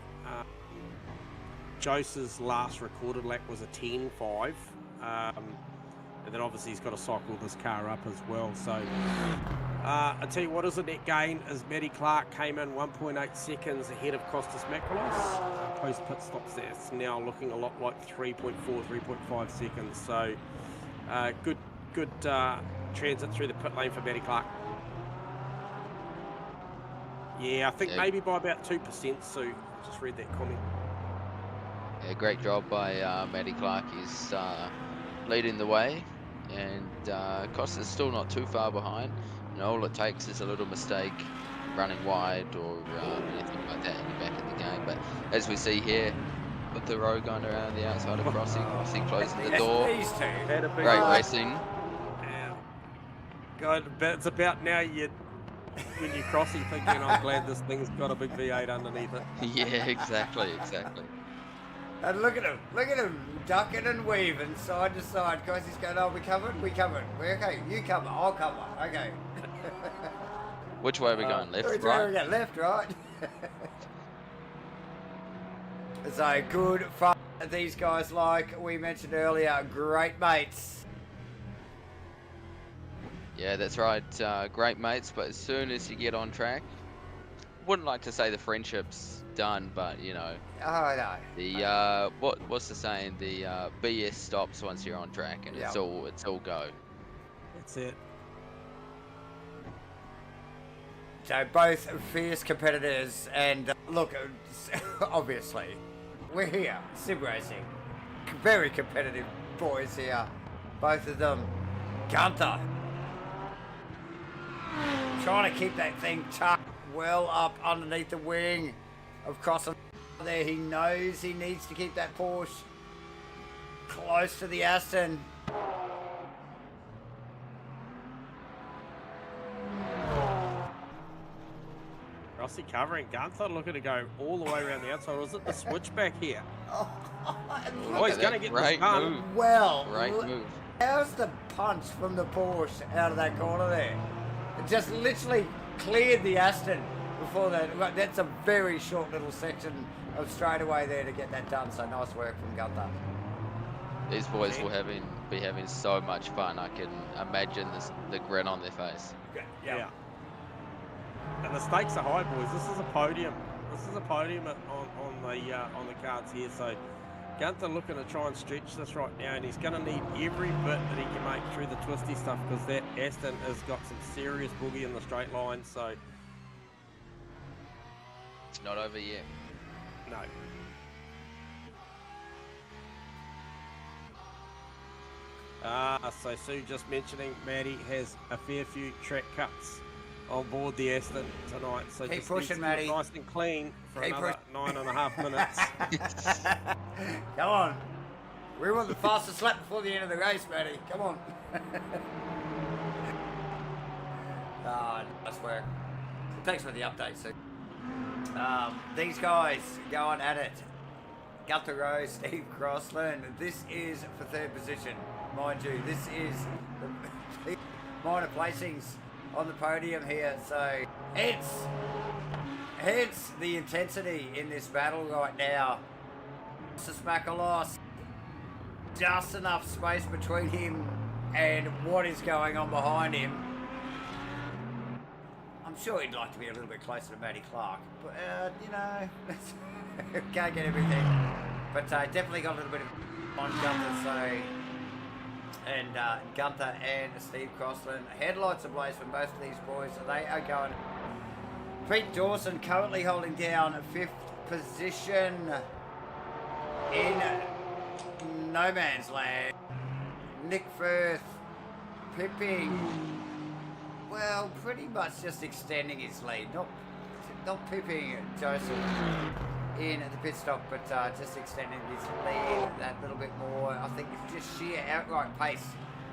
Jose's last recorded lap was a 10.5. And then obviously he's got to cycle this car up as well. So I tell you what is a net gain is Matty Clark came in 1.8 seconds ahead of Costas Makrolos. Post pit stops that's now looking a lot like 3.4, 3.5 seconds. So good transit through the pit lane for Matty Clark. Yeah, I think maybe by about 2%, Sue. Just read that comment. Yeah, great job by Matty Clark. He's leading the way, and Costa's still not too far behind. You know, all it takes is a little mistake, running wide or anything like that in the back of the game. But as we see here, with the row going around the outside of crossing, obviously closing the door. These two. Great racing. Yeah. God, it's about now when you cross, you think, you know, I'm glad this thing's got a big V8 underneath it. Yeah, exactly. And look at him, ducking and weaving side to side. Guys, he's going, oh, we covered. We're okay, you cover, I'll cover. Okay. Which way are we going? Left, Which right? way are we going? Left, right? So good fun. These guys, like we mentioned earlier, great mates. Yeah, that's right. Great mates, but as soon as you get on track, wouldn't like to say the friendship's done, but you know. Oh no. The what's the saying? The BS stops once you're on track, and it's all go. That's it. So both fierce competitors, and look, obviously, we're here, sim racing, very competitive boys here, both of them. Gunther trying to keep that thing tucked well up underneath the wing of Cross there. He knows he needs to keep that Porsche close to the Aston. Rossi covering Gunther, looking to go all the way around the outside. Was it the switchback here? Oh, he's going to get this done. Move. Well, Great move. How's the punch from the Porsche out of that corner there? It just literally cleared the Aston before that. That's a very short little section of straightaway there to get that done. So nice work from Gunther. These boys will be having so much fun. I can imagine the grin on their face. Yeah. And the stakes are high, boys. This is a podium. This is a podium on the cards here. So Gunther looking to try and stretch this right now, and he's going to need every bit that he can make through the twisty stuff, because that Aston has got some serious boogie in the straight line. So it's not over yet. No. So Sue just mentioning Matty has a fair few track cuts on board the Aston tonight. So keep just pushing, Matty. Nice and clean for another 9.5 minutes. Come on. We want the fastest lap before the end of the race, Matty. Come on. Nice work. Thanks for the update, Sue. These guys going at it. Gunther Rowe, Steve Crossland. This is for third position. Mind you, this is the minor placings on the podium here. So hence the intensity in this battle right now. Costas Makrolos just enough space between him and what is going on behind him. I'm sure he'd like to be a little bit closer to Matty Clark, but you know, can't get everything. But definitely got a little bit of on Gunther, so, and Gunther and Steve Crossland. Headlights ablaze from both of these boys, so they are going. Pete Dawson currently holding down 5th position in no man's land. Nick Firth pipping, well, pretty much just extending his lead, not pipping Joseph in at the pit stop, but just extending his lead that little bit more. I think it's just sheer outright pace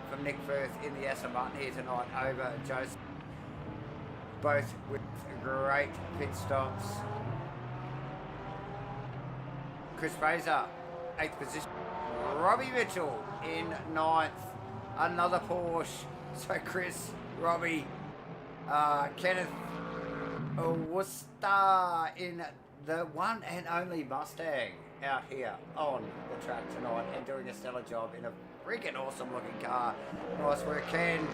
from Nick Firth in the Aston Martin here tonight over Joseph. Both with great pit stops. Chris Fraser, 8th position. Robbie Mitchell in 9th. Another Porsche. So Chris, Robbie, Kenneth Worcester in the one and only Mustang out here on the track tonight and doing a stellar job in a freaking awesome looking car. Nice work, Ken.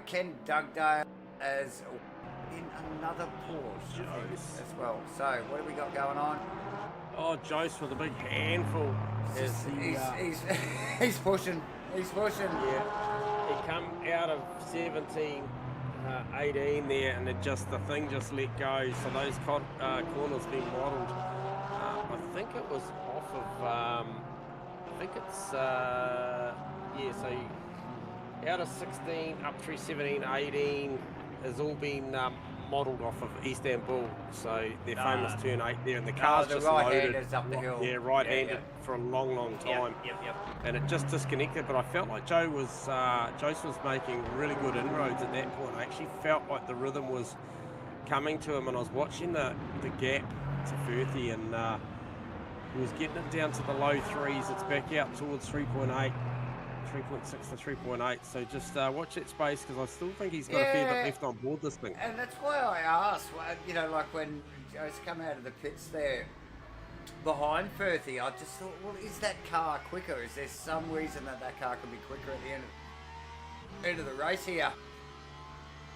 Ken Dugdale as in another Porsche as well. So what have we got going on? Oh, Jose with a big handful. He's pushing. He's pushing. Yeah. He come out of 17, 18 there, and the thing just let go. So those corners been modelled. I think it was off of. I think it's yeah. So out of 16 up through 17, 18 has all been modelled off of Istanbul, so their famous turn 8 there, and the car's the just right-handers loaded. up the hill. Yeah, right-handed for a long, long time. Yep. And it just disconnected, but I felt like Joseph was making really good inroads at that point. I actually felt like the rhythm was coming to him, and I was watching the gap to Firthy, and he was getting it down to the low 3s. It's back out towards 3.8. 3.6 to 3.8, so just watch that space, because I still think he's got a fair bit left on board this thing. And that's why I asked, you know, like when Joe's come out of the pits there behind Firthy, I just thought, well, is that car quicker? Is there some reason that car could be quicker at the end of the race here?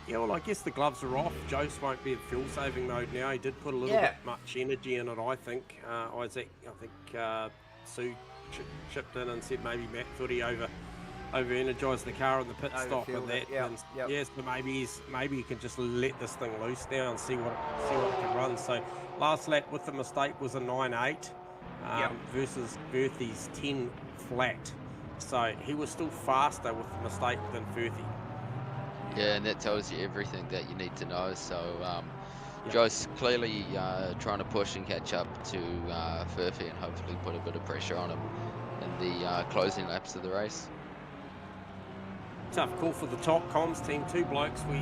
Yeah, well, I guess the gloves are off. Jose won't be in fuel saving mode now. He did put a little bit much energy in it, I think. Isaac, I think Sue chipped in and said maybe Matt Footy over energized the car on the pit stop and that. Yes, but maybe he can just let this thing loose now and see what it can run. So last lap with the mistake was a 9.8 versus Firthy's 10 flat. So he was still faster with the mistake than Firthy. Yeah, and that tells you everything that you need to know. So Joe's clearly trying to push and catch up to Firthy and hopefully put a bit of pressure on him in the closing laps of the race. Tough call for the top comms team. 2 blokes we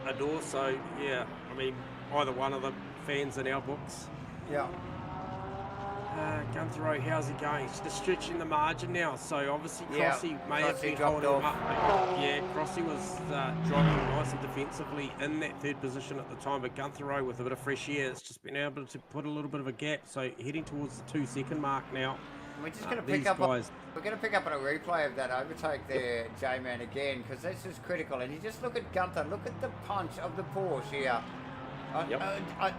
adore. So yeah, I mean, either one of them fans in our books. Yeah. Gunther, how's he going? He's just stretching the margin now. So obviously Crossy may have been holding him up. Yeah, Crossy was driving nice and defensively in that 3rd position at the time, but Gunther with a bit of fresh air, it's just been able to put a little bit of a gap. So heading towards the 2-second mark now. We're just going to pick up. We're going to pick up on a replay of that overtake there, J-Man, again, because this is critical. And you just look at Gunther. Look at the punch of the Porsche here. I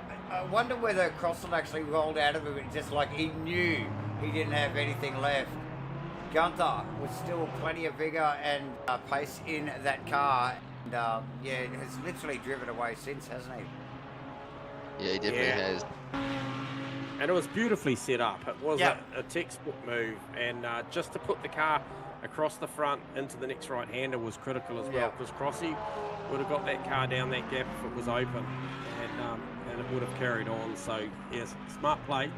wonder whether Crossland actually rolled out of it just like he knew he didn't have anything left. Gunther was still plenty of vigor and pace in that car, and has literally driven away since, hasn't he? Yeah, he definitely has. And it was beautifully set up. It was a textbook move, and just to put the car across the front into the next right-hander was critical as well, because Crossy would have got that car down that gap if it was open, and it would have carried on. So yes, smart play.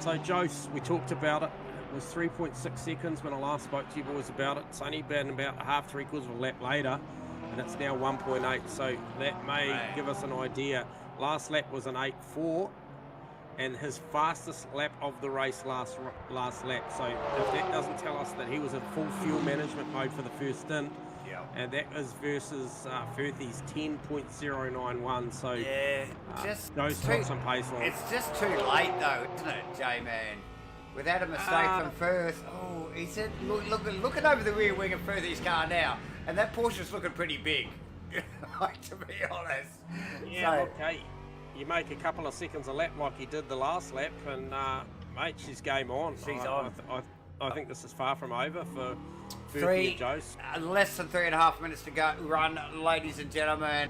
So Jose, we talked about it. It was 3.6 seconds when I last spoke to you boys about it. It's only been about a half, 3/4 of a lap later, and it's now 1.8. So that may give us an idea. Last lap was an 8.4. And his fastest lap of the race last lap. So if that doesn't tell us that he was in full fuel management mode for the first stint, And that is versus Firthy's 10.091. So Yeah, just those too, got some pace on. it's just too late though, isn't it, J-Man? Without a mistake from Firth. Oh, he said, looking over the rear wing of Firthy's car now, and that Porsche's looking pretty big, like, to be honest. Yeah, So, okay. You make a couple of seconds a lap like he did the last lap, and mate, she's game on. She's on. I think this is far from over for Firthy and Jose. Less than 3.5 minutes to go. Run, ladies and gentlemen.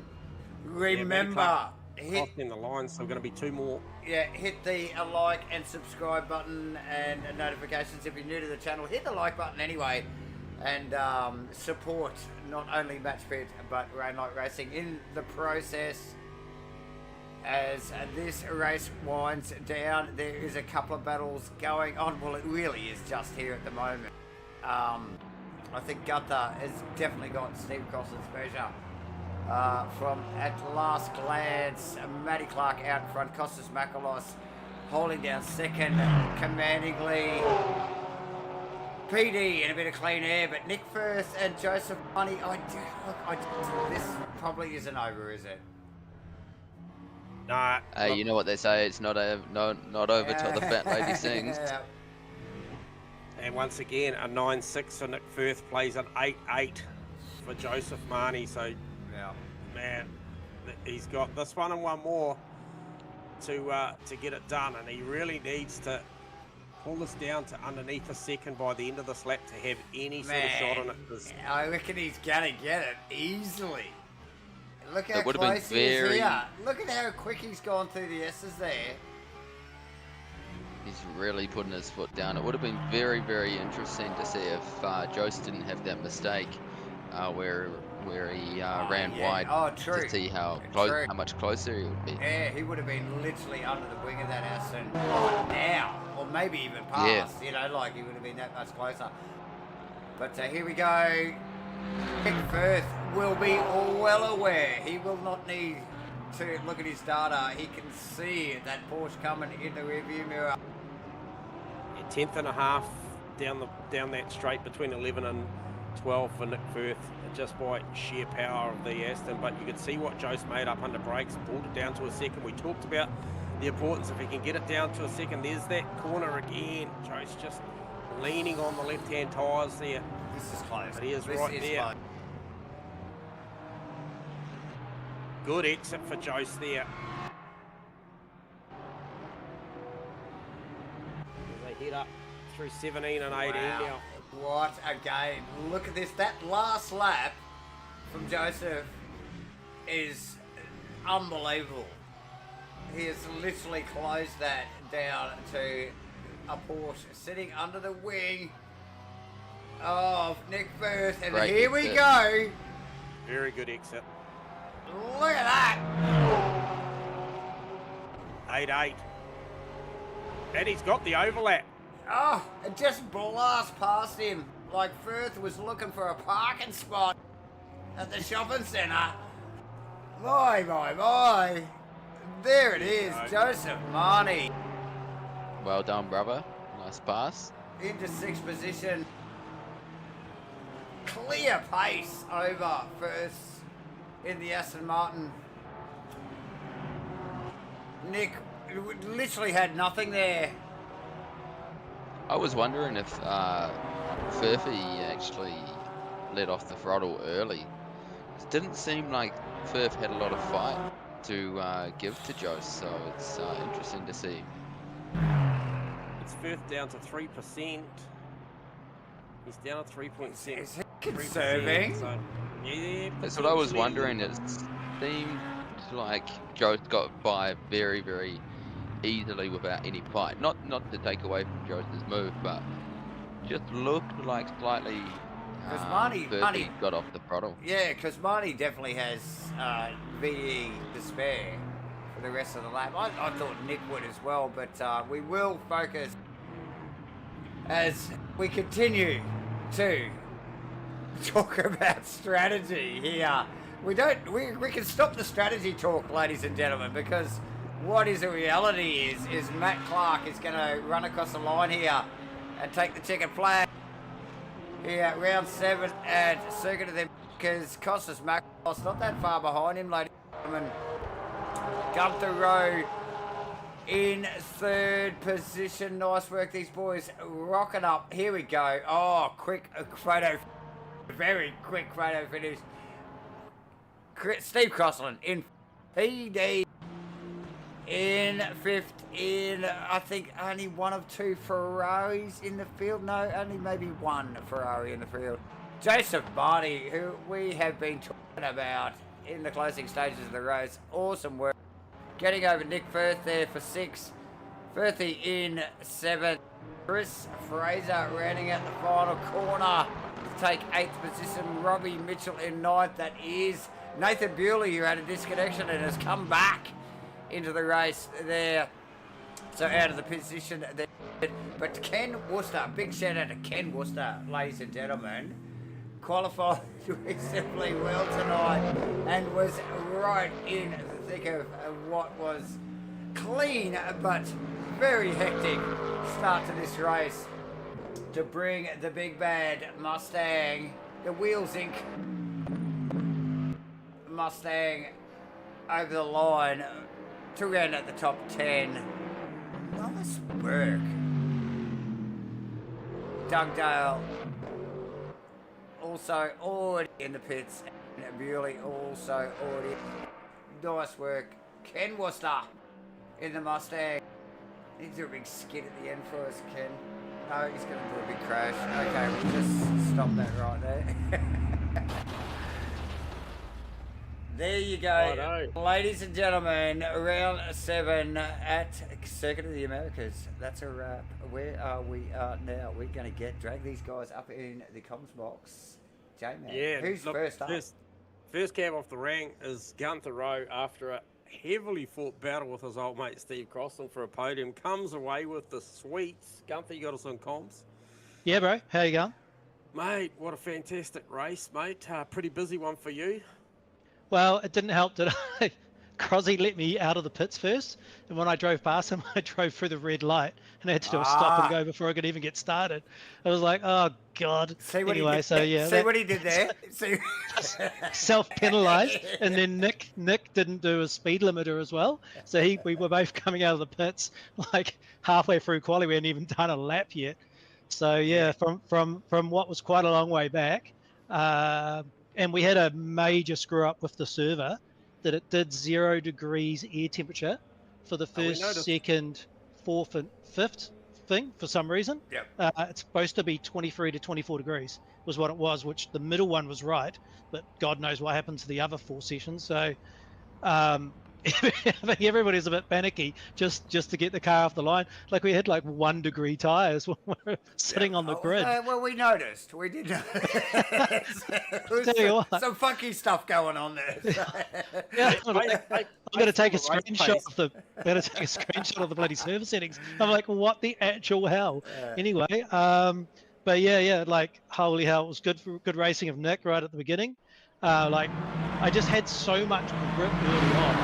Remember, hit in the line, so we're going to be 2 more. Yeah, hit the like and subscribe button and notifications if you're new to the channel. Hit the like button anyway, and support not only MatchFit but Rainlight Racing in the process. As this race winds down, there is a couple of battles going on. Well, it really is just here at the moment. I think Gunther has definitely got Steve Cross's measure. From at last glance, Matty Clark out in front, Costas Makalos holding down second commandingly. PD in a bit of clean air, but Nick Firth and Joseph Money. This probably isn't over, is it? Nah. Hey, you know what they say? It's not over till the fat lady sings. And once again, a 9.6 for Nick Firth plays an 8.8 for Joseph Marnie. So, Yeah. man, he's got this one and one more to get it done, and he really needs to pull this down to underneath a second by the end of this lap to have any sort of shot on it. 'Cause I reckon he's gonna get it easily. Look how It would have been close he is very- here. Look at how quick he's gone through the S's there. He's really putting his foot down. It would have been very, very interesting to see if Jose didn't have that mistake where he ran yeah. wide. Oh, true. To see how True. much closer he would be. Yeah, he would have been literally under the wing of that Aston right now, or maybe even past. Yeah. You know, like he would have been that much closer. But here we go. Nick Firth will be well aware. He will not need to look at his data. He can see that Porsche coming in the rearview mirror. 10th and a half down that straight between 11 and 12 for Nick Firth, just by sheer power of the Aston. But you could see what Jose made up under brakes, pulled it down to a second. We talked about the importance if he can get it down to a second. There's that corner again. Jose just leaning on the left-hand tyres there. This is close. But he is This right is there. close. Good exit for Jose there. As they head up through 17 and 18 Wow. now. What a game. Look at this. That last lap from Joseph is unbelievable. He has literally closed that down to a Porsche sitting under the wing of Nick Firth. And Great here we exit. go. Very good exit. Look at that. 8-8. And he's got the overlap. Oh, it just blast past him like Firth was looking for a parking spot at the shopping centre. My. There it is, Joseph Marnie Well done, brother. Nice pass. into 6th position. Clear pace over Firth in the Aston Martin. Nick literally had nothing there. I was wondering if Firthy actually let off the throttle early. It didn't seem like Firth had a lot of fight to give to Jose, so it's interesting to see. It's Firth down to 3%. He's down at 3.6. Is he conserving? So, yeah, That's what I was potentially. wondering. It seemed like Jose got by very, very easily without any fight. Not to take away from Jose's move, but just looked like slightly Because Firthy Marnie, got off the throttle. yeah, because Marnie definitely has VE to spare for the rest of the lap. I thought Nick would as well, but we will focus as we continue to talk about strategy here. We can stop the strategy talk, ladies and gentlemen, because what is the reality is Matt Clark is going to run across the line here and take the checkered flag here at round 7 at Circuit of the because Costas Maklos not that far behind him, ladies and gentlemen. Gunther Rowe in third position. Nice work, these boys rocking up. Here we go. Oh, quick photo. Very quick photo finish. Steve Crossland in PD. In fifth, in I think only one of two Ferraris in the field. No, only maybe one Ferrari in the field. Joseph Barney, who we have been talking about in the closing stages of the race. Awesome work. Getting over Nick Firth there for 6th. Firthy in 7th. Chris Fraser rounding out the final corner to take 8th position. Robbie Mitchell in 9th. That is Nathan Bewley, who had a disconnection and has come back into the race there. So out of the position there. But Ken Worcester, big shout out to Ken Worcester, ladies and gentlemen. Qualified reasonably well tonight and was right in the thick of what was clean but very hectic start to this race to bring the big bad Mustang, the Wheels Inc. Mustang over the line to round at the top 10. Nice work. Doug Dale also already in the pits, and Bewley also already. Nice work. Ken Worcester in the Mustang. He's doing a big skid at the end for us, Ken. No, he's going to do a big crash. Okay, we'll just stop that right there. There you go. Righto. Ladies and gentlemen, round 7 at Circuit of the Americas. That's a wrap. Where are we now? We're going to drag these guys up in the comms box. J-Man, Yeah, who's look, first up? First cab off the rank is Gunther Rowe after a heavily fought battle with his old mate Steve Crossland for a podium. Comes away with the sweets. Gunther, you got us on comms? Yeah, bro. How you going? Mate, what a fantastic race, mate. Pretty busy one for you. Well, it didn't help that Crosby let me out of the pits first, and when I drove past him, I drove through the red light, and I had to do a stop and go before I could even get started. I was like, oh god. See what anyway, he did, so yeah, see what he did there. See. Self-penalised, and then Nick didn't do a speed limiter as well, so we were both coming out of the pits like halfway through quali. We hadn't even done a lap yet. So yeah, from what was quite a long way back. And we had a major screw up with the server that it did 0 degrees air temperature for the first, second, fourth, and fifth thing for some reason. Yep. It's supposed to be 23 to 24 degrees was what it was, which the middle one was right, but God knows what happened to the other 4 sessions. So I think everybody's a bit panicky just to get the car off the line. Like we had like 1 degree tires when we were sitting on the grid. Well, we noticed. We did notice. Some funky stuff going on there. Yeah, I'm going to take a screenshot of the bloody server settings. I'm like, what the actual hell? Anyway, but yeah, like holy hell, it was good racing of Nick right at the beginning. Like I just had so much grip early on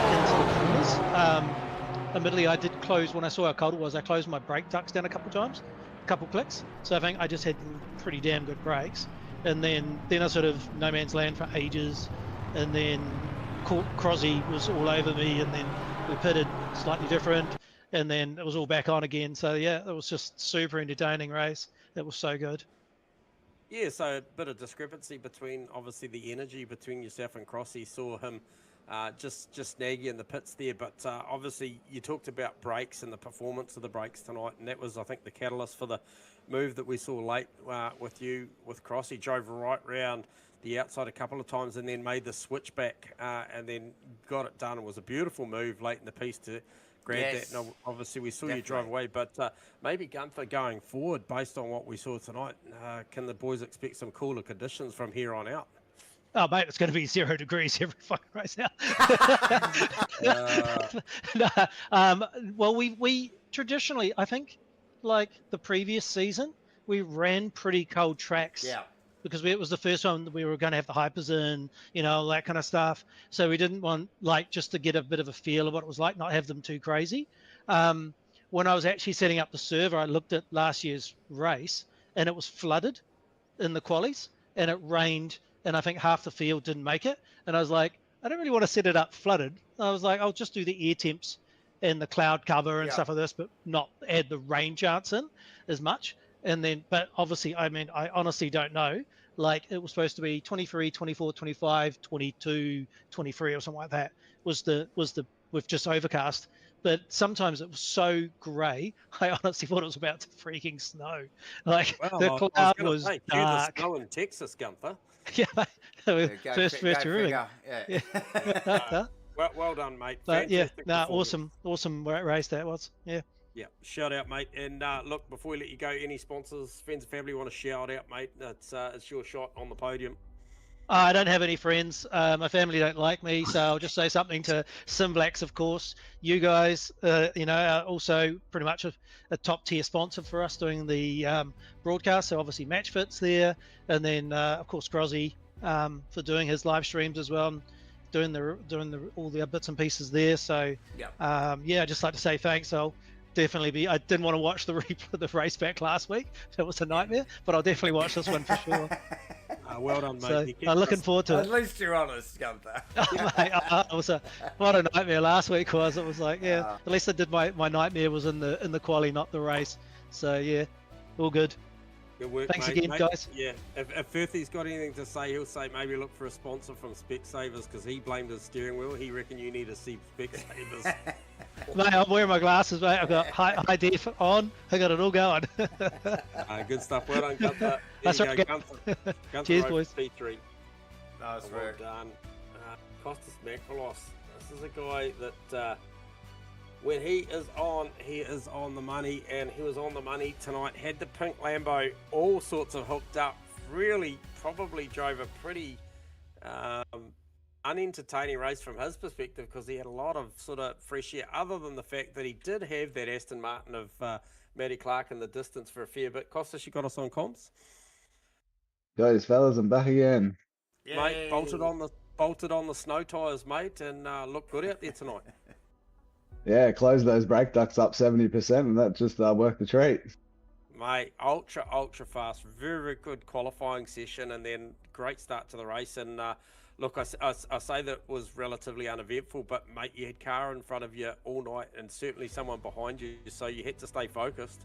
into the corners. Admittedly, I did close when I saw how cold it was. I closed my brake ducts down a couple clicks. So I think I just had pretty damn good brakes. And then I sort of no man's land for ages. And then Crosby was all over me. And then we pitted slightly different. And then it was all back on again. So yeah, it was just super entertaining race. It was so good. Yeah, so a bit of discrepancy between obviously the energy between yourself and Crossy. Saw him just snag you in the pits there, but obviously you talked about brakes and the performance of the brakes tonight, and that was I think the catalyst for the move that we saw late with you with Crossy. Drove right round the outside a couple of times and then made the switch back and then got it done. It was a beautiful move late in the piece to grab that, and obviously we saw you drive away, but maybe Gunther going forward based on what we saw tonight, can the boys expect some cooler conditions from here on out? Oh mate, it's going to be 0 degrees every fucking race now. Well, we traditionally, I think, like the previous season, we ran pretty cold tracks. Yeah. Because it was the first one that we were going to have the hypers in, all that kind of stuff. So we didn't want, like, just to get a bit of a feel of what it was like, not have them too crazy. When I was actually setting up the server, I looked at last year's race, and it was flooded in the qualies, and it rained and I think half the field didn't make it. And I was like, I don't really want to set it up flooded. I was like, I'll just do the air temps and the cloud cover and stuff like this, but not add the rain chance in as much. And then, but obviously, I mean, I honestly don't know. Like, it was supposed to be 23, 24, 25, 22, 23 or something like that was the with just overcast. But sometimes it was so grey, I honestly thought it was about to freaking snow. Like, the cloud was dark. The snow in Texas, Gunther. Yeah, first figure. Yeah. Well done, mate. But yeah, Fantastic awesome race that was. Yeah. Yeah, shout out, mate. And look, before we let you go, any sponsors, friends and family want to shout out, mate? It's your shot on the podium. I don't have any friends. My family don't like me, so I'll just say something to SimBlacks, of course. You guys, are also pretty much a top tier sponsor for us doing the broadcast. So obviously MatchFit's there, and then of course Grozzy for doing his live streams as well, and doing all the bits and pieces there. So I'd just like to say thanks. I'll definitely be. I didn't want to watch the race back last week. It was a nightmare, but I'll definitely watch this one for sure. Well done, mate. So, I'm looking forward to it. At least you're honest, Gunther. Mate, what a nightmare last week was. It was like, at least I did my nightmare was in the quali, not the race. So yeah, all good. Good work, Thanks mate. again, guys. Yeah, if Firthy's got anything to say, he'll say maybe look for a sponsor from Specsavers because he blamed his steering wheel. He reckon you need to see Specsavers. Mate, I'm wearing my glasses, mate. I've got high def on. I got it all going. Good stuff. Well done, Gunther. That's right, Gunther. Cheers, boys. P3. Nice work. Well done. Costas Makrolos. This is a guy that when he is on the money, and he was on the money tonight. Had the pink Lambo, all sorts of hooked up. Really, probably drove a pretty unentertaining race from his perspective because he had a lot of sort of fresh air. Other than the fact that he did have that Aston Martin of Matty Clark in the distance for a fair bit. Costas, you got us on comms? Guys, fellas, I'm back again. Yay. Mate, bolted on the snow tyres, mate, and looked good out there tonight. Yeah, closed those brake ducts up 70%, and that just worked the treat. Mate, ultra fast, very good qualifying session, and then great start to the race. And look, I say that was relatively uneventful, but mate, you had car in front of you all night, and certainly someone behind you, so you had to stay focused.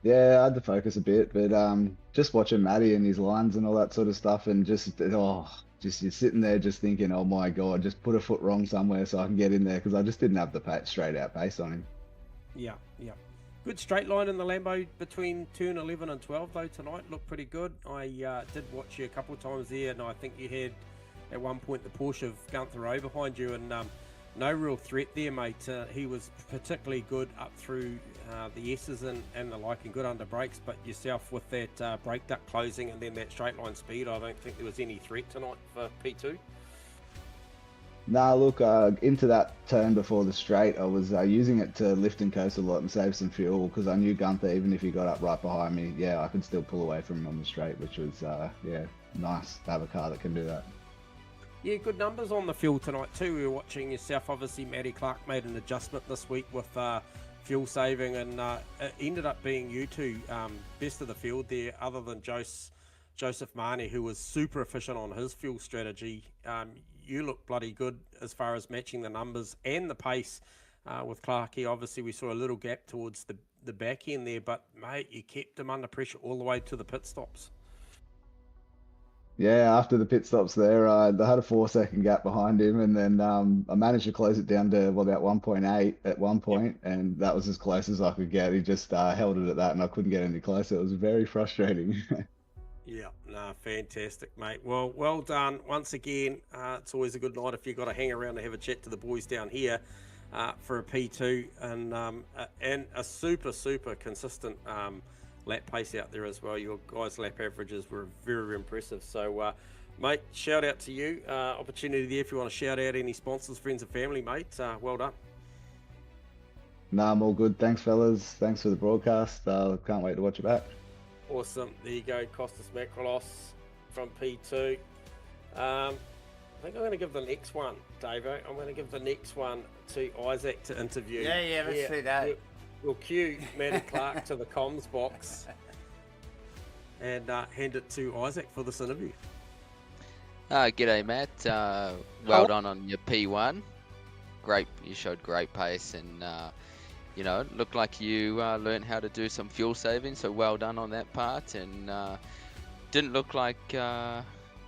Yeah, I had to focus a bit, but just watching Matty and his lines and all that sort of stuff, and just you're sitting there just thinking, oh my god, just put a foot wrong somewhere so I can get in there, because I just didn't have the straight out pace on him. Yeah. Good straight line in the Lambo between turn 11 and 12 though tonight. Looked pretty good. I did watch you a couple of times there, and I think you had at one point the Porsche of Gunther O behind you, and no real threat there, mate. He was particularly good up through the S's and the like, and good under brakes, but yourself with that brake duct closing and then that straight line speed, I don't think there was any threat tonight for P2. Nah, look, into that turn before the straight, I was using it to lift and coast a lot and save some fuel, because I knew Gunther, even if he got up right behind me, I could still pull away from him on the straight, which was, nice to have a car that can do that. Yeah, good numbers on the fuel tonight too. We were watching yourself. Obviously, Matty Clark made an adjustment this week with fuel saving, and it ended up being you two best of the field there, other than Joseph Marnie, who was super efficient on his fuel strategy. You look bloody good as far as matching the numbers and the pace with Clarkey. Obviously, we saw a little gap towards the back end there, but mate, you kept him under pressure all the way to the pit stops. Yeah, after the pit stops there, I had a 4-second gap behind him, and then I managed to close it down to about 1.8 at one point, and that was as close as I could get. He just held it at that, and I couldn't get any closer. It was very frustrating. Yeah, no, fantastic, mate. Well done once again. It's always a good night if you've got to hang around and have a chat to the boys down here for a P2, and a super consistent lap pace out there as well. Your guys' lap averages were very impressive. So, mate, shout out to you. Opportunity there if you want to shout out any sponsors, friends and family, mate. Well done. Nah, I'm all good. Thanks, fellas. Thanks for the broadcast. Can't wait to watch it back. Awesome. There you go, Costas Makrolos from P2. I think I'm going to give the next one, Davo. I'm going to give the next one to Isaac to interview. Yeah, let's do that. We'll cue Matty Clark to the comms box. and hand it to Isaac for this interview. G'day, Matt. Well done on your P1. Great, you showed great pace, and you know, it looked like you learned how to do some fuel saving. So well done on that part, and didn't look like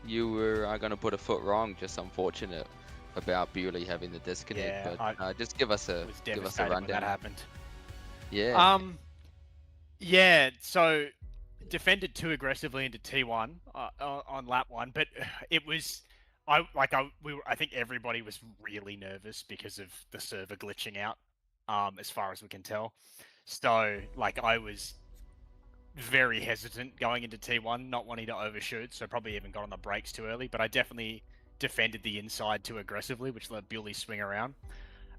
you were going to put a foot wrong. Just unfortunate about Bewley having the disconnect. Yeah, but just give us a rundown. When that happened. Yeah. Yeah. So defended too aggressively into T1 on lap 1, but it was I think everybody was really nervous because of the server glitching out, as far as we can tell. So like I was very hesitant going into T1, not wanting to overshoot, so probably even got on the brakes too early, but I definitely defended the inside too aggressively, which let Bewley swing around.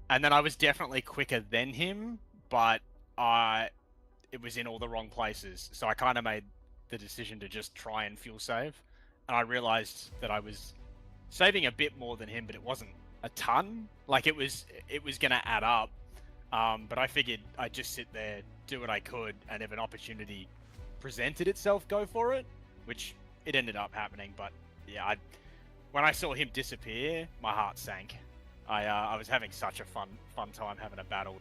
And then I was definitely quicker than him, but it was in all the wrong places. So I kind of made the decision to just try and fuel save. And I realized that I was saving a bit more than him, but it wasn't a ton. Like it was going to add up. But I figured I'd just sit there, do what I could, and if an opportunity presented itself, go for it, which it ended up happening. But yeah, when I saw him disappear, my heart sank. I was having such a fun time having a battle.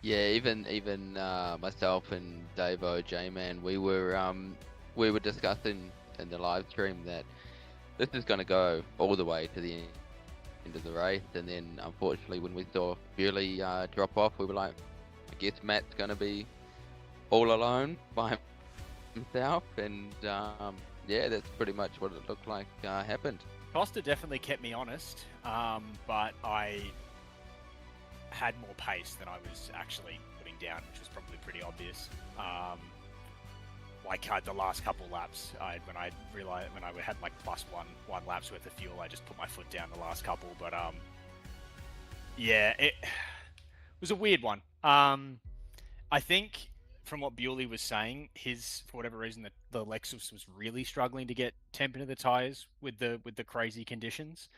Yeah, even myself and Davo, J-Man, we were discussing in the live stream that this is going to go all the way to the end of the race, and then unfortunately when we saw Bewley drop off, we were like, I guess Matt's going to be all alone by himself, and yeah, that's pretty much what it looked like happened. Costa definitely kept me honest, but I had more pace than I was actually putting down, which was probably pretty obvious. Like the last couple laps, when I had like plus one laps worth of fuel, I just put my foot down the last couple. But yeah, it was a weird one. I think from what Bewley was saying, for whatever reason, the Lexus was really struggling to get temp into the tires with the crazy conditions.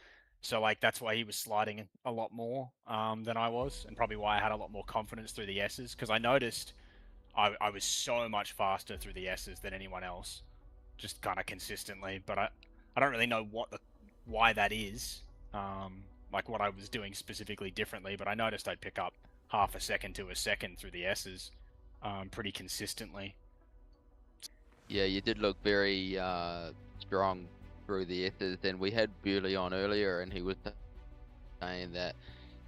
So like that's why he was sliding a lot more than I was, and probably why I had a lot more confidence through the S's, because I noticed I was so much faster through the S's than anyone else, just kind of consistently. But I don't really know why that is, like what I was doing specifically differently. But I noticed I'd pick up half a second to a second through the S's pretty consistently. Yeah, you did look very strong through the S's, and we had Bewley on earlier, and he was saying that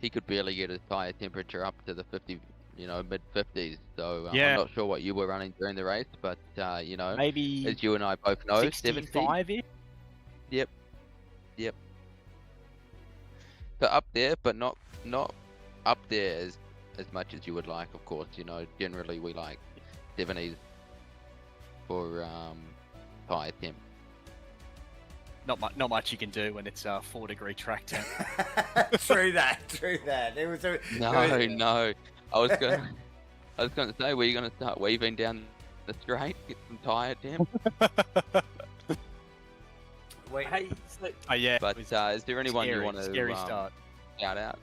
he could barely get his tire temperature up to the 50, mid 50s. So yeah. I'm not sure what you were running during the race, but maybe as you and I both know, 65 70. Yep. So up there, but not up there as much as you would like, of course. Generally we like 70s for tire temp. Not much you can do when it's 4-degree track temp. True that. It was no. I was going to say, were you going to start weaving down the straight, get some tire temp? Wait. Hey, so, yeah. But is there anyone you want to start. shout out?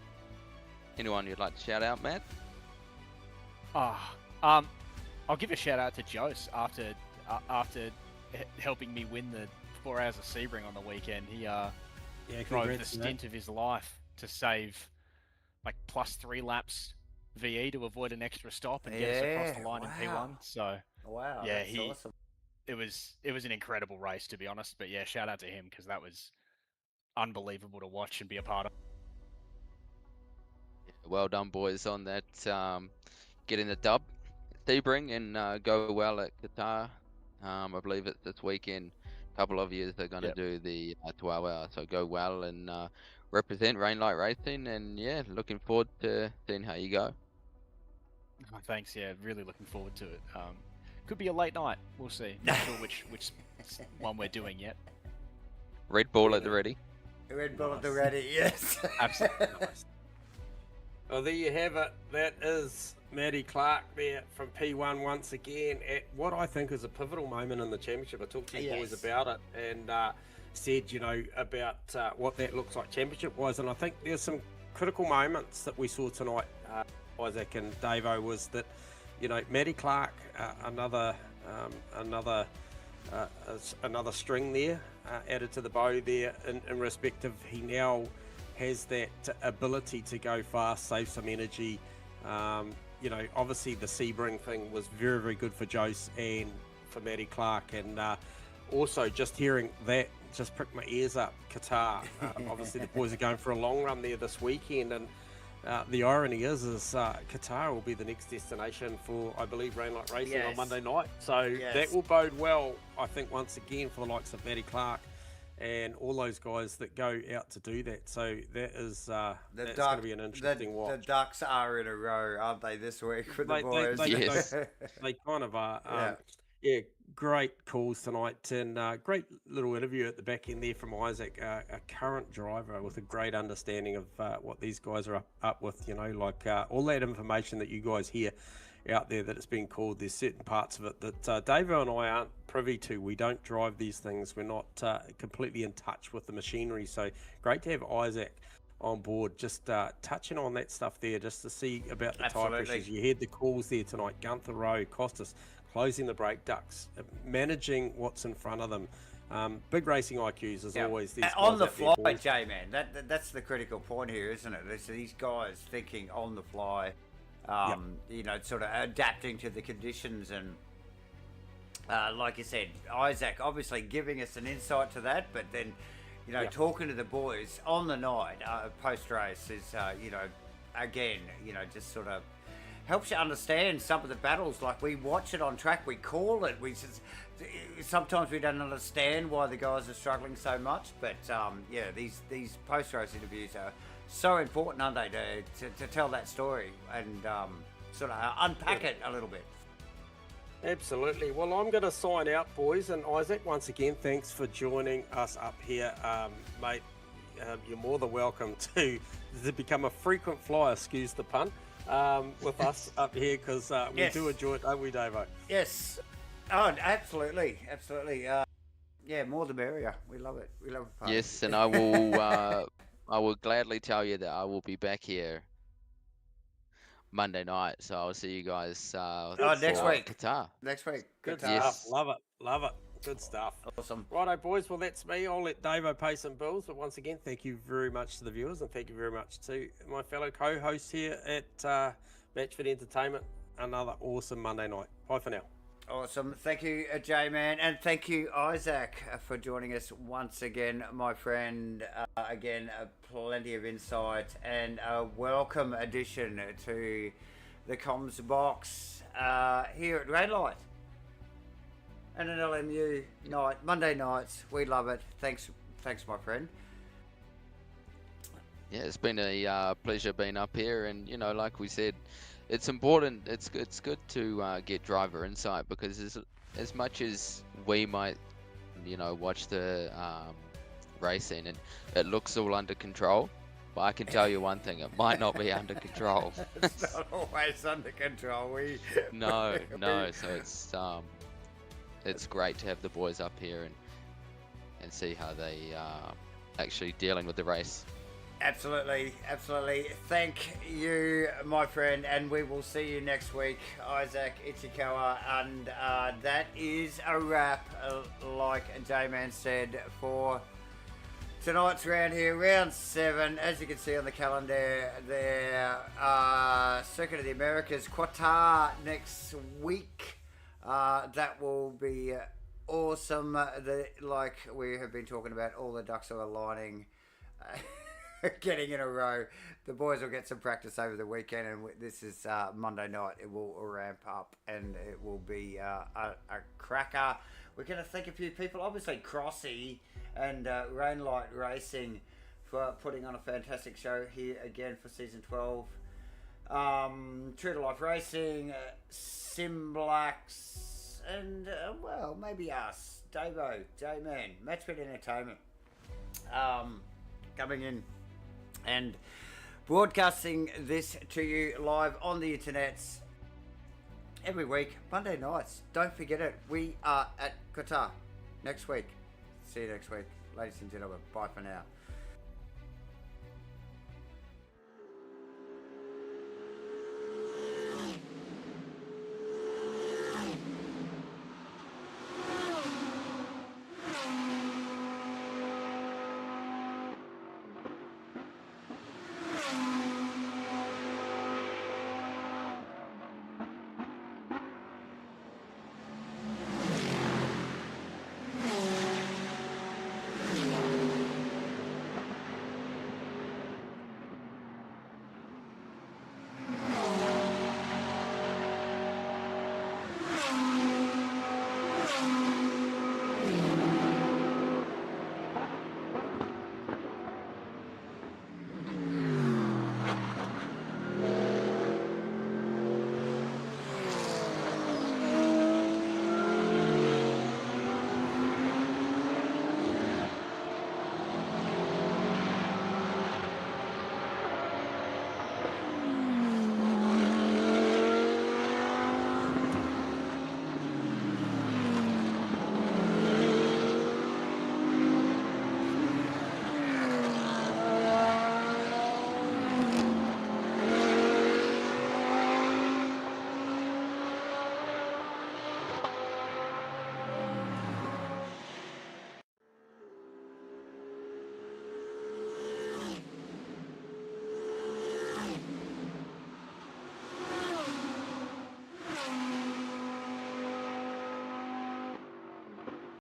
Anyone you'd like to shout out, Matt? I'll give a shout out to Jose after helping me win the 4 hours of Sebring on the weekend. He drove the stint of his life to save like +3 laps VE to avoid an extra stop and get us across the line in P1. So wow, yeah, that's awesome. It was an incredible race, to be honest. But yeah, shout out to him, because that was unbelievable to watch and be a part of. Well done, boys, on that. Getting the dub, Sebring, and go well at Qatar. I believe it's this weekend. A couple of years they're going to do the 12 hour, so go well and represent Rainlight Racing, and yeah, looking forward to seeing how you go. Oh, thanks, yeah, really looking forward to it. Could be a late night, we'll see. Not sure which one we're doing yet. Red Bull at the ready. Red Bull at the ready, yes. Absolutely. Well, there you have it. That is Matty Clark there from P1 once again at what I think is a pivotal moment in the championship. I talked to you boys about it and said, about what that looks like championship-wise, and I think there's some critical moments that we saw tonight, Isaac and Davo, was that, Matty Clark, another another string there added to the bow there in respect of he now has that ability to go fast, save some energy. You know, obviously the Sebring thing was very, very good for Jose and for Matty Clark, and also just hearing that just pricked my ears up. Qatar, obviously the boys are going for a long run there this weekend, and the irony is Qatar will be the next destination for, I believe, Rainlight Racing on Monday night. So that will bode well, I think, once again for the likes of Matty Clark and all those guys that go out to do that. So that is that's going to be an interesting watch. The Ducks are in a row, aren't they, this week for the boys? They kind of are. Great calls tonight, and great little interview at the back end there from Isaac, a current driver with a great understanding of what these guys are up with. You know, like all that information that you guys hear out there that it's been called, there's certain parts of it that Davo and I aren't privy to. We don't drive these things. We're not completely in touch with the machinery. So great to have Isaac on board, just touching on that stuff there, just to see about the tyre pressures. You heard the calls there tonight. Gunther Rowe, Costas, closing the brake ducts, managing what's in front of them. Big racing IQs as always. These on the fly, J-Man. That's the critical point here, isn't it? It's these guys thinking on the fly, you know, sort of adapting to the conditions, and like you said, Isaac obviously giving us an insight to that, but then, you know, talking to the boys on the night post-race is, you know, again, you know, just sort of helps you understand some of the battles. Like, we watch it on track, we call it, we just, sometimes we don't understand why the guys are struggling so much, but yeah, these post-race interviews are so important, aren't they, to tell that story and sort of unpack it a little bit. Absolutely. Well, I'm going to sign out, boys, and Isaac, once again, thanks for joining us up here, mate. You're more than welcome to become a frequent flyer, excuse the pun, with us up here, because we do enjoy it, don't we, Davo? Yes. Oh, absolutely, absolutely. Yeah, more the merrier. We love it. We love it. Yes, and I will gladly tell you that I will be back here Monday night, so I'll see you guys next week. Qatar. Next week. Good stuff. Love it. Good stuff. Awesome. Righto, boys. Well, that's me. I'll let Davo pay some bills. But once again, thank you very much to the viewers, and thank you very much to my fellow co-hosts here at MATCHFIT Entertainment. Another awesome Monday night. Bye for now. Awesome. Thank you, J-Man, and thank you, Isaac, for joining us once again, my friend. Again, plenty of insight and a welcome addition to the comms box here at Rainlight. And an LMU night, Monday nights. We love it. Thanks, my friend. Yeah, it's been a pleasure being up here, and you know, like we said, it's important. It's good to get driver insight, because as much as we might, you know, watch the racing and it looks all under control, but I can tell you one thing: it might not be under control. It's not always under control. No. So it's great to have the boys up here and see how they actually dealing with the race. Absolutely. Thank you, my friend, and we will see you next week, Isaac Ichikawa. And that is a wrap, like J-Man said, for tonight's round here, round 7. As you can see on the calendar there, Circuit of the Americas, Qatar next week. That will be awesome. Like we have been talking about, all the ducks are aligning. Getting in a row. The boys will get some practice over the weekend, and this is Monday night. It will ramp up, and it will be a cracker. We're going to thank a few people, obviously Crossy and Rainlight Racing, for putting on a fantastic show here again for season 12. True to Life Racing, Simblacks, and well, maybe us, Davo, J-Man, MATCHFIT Entertainment, coming in and broadcasting this to you live on the internets every week, Monday nights. Don't forget it. We are at Qatar next week. See you next week, ladies and gentlemen. Bye for now.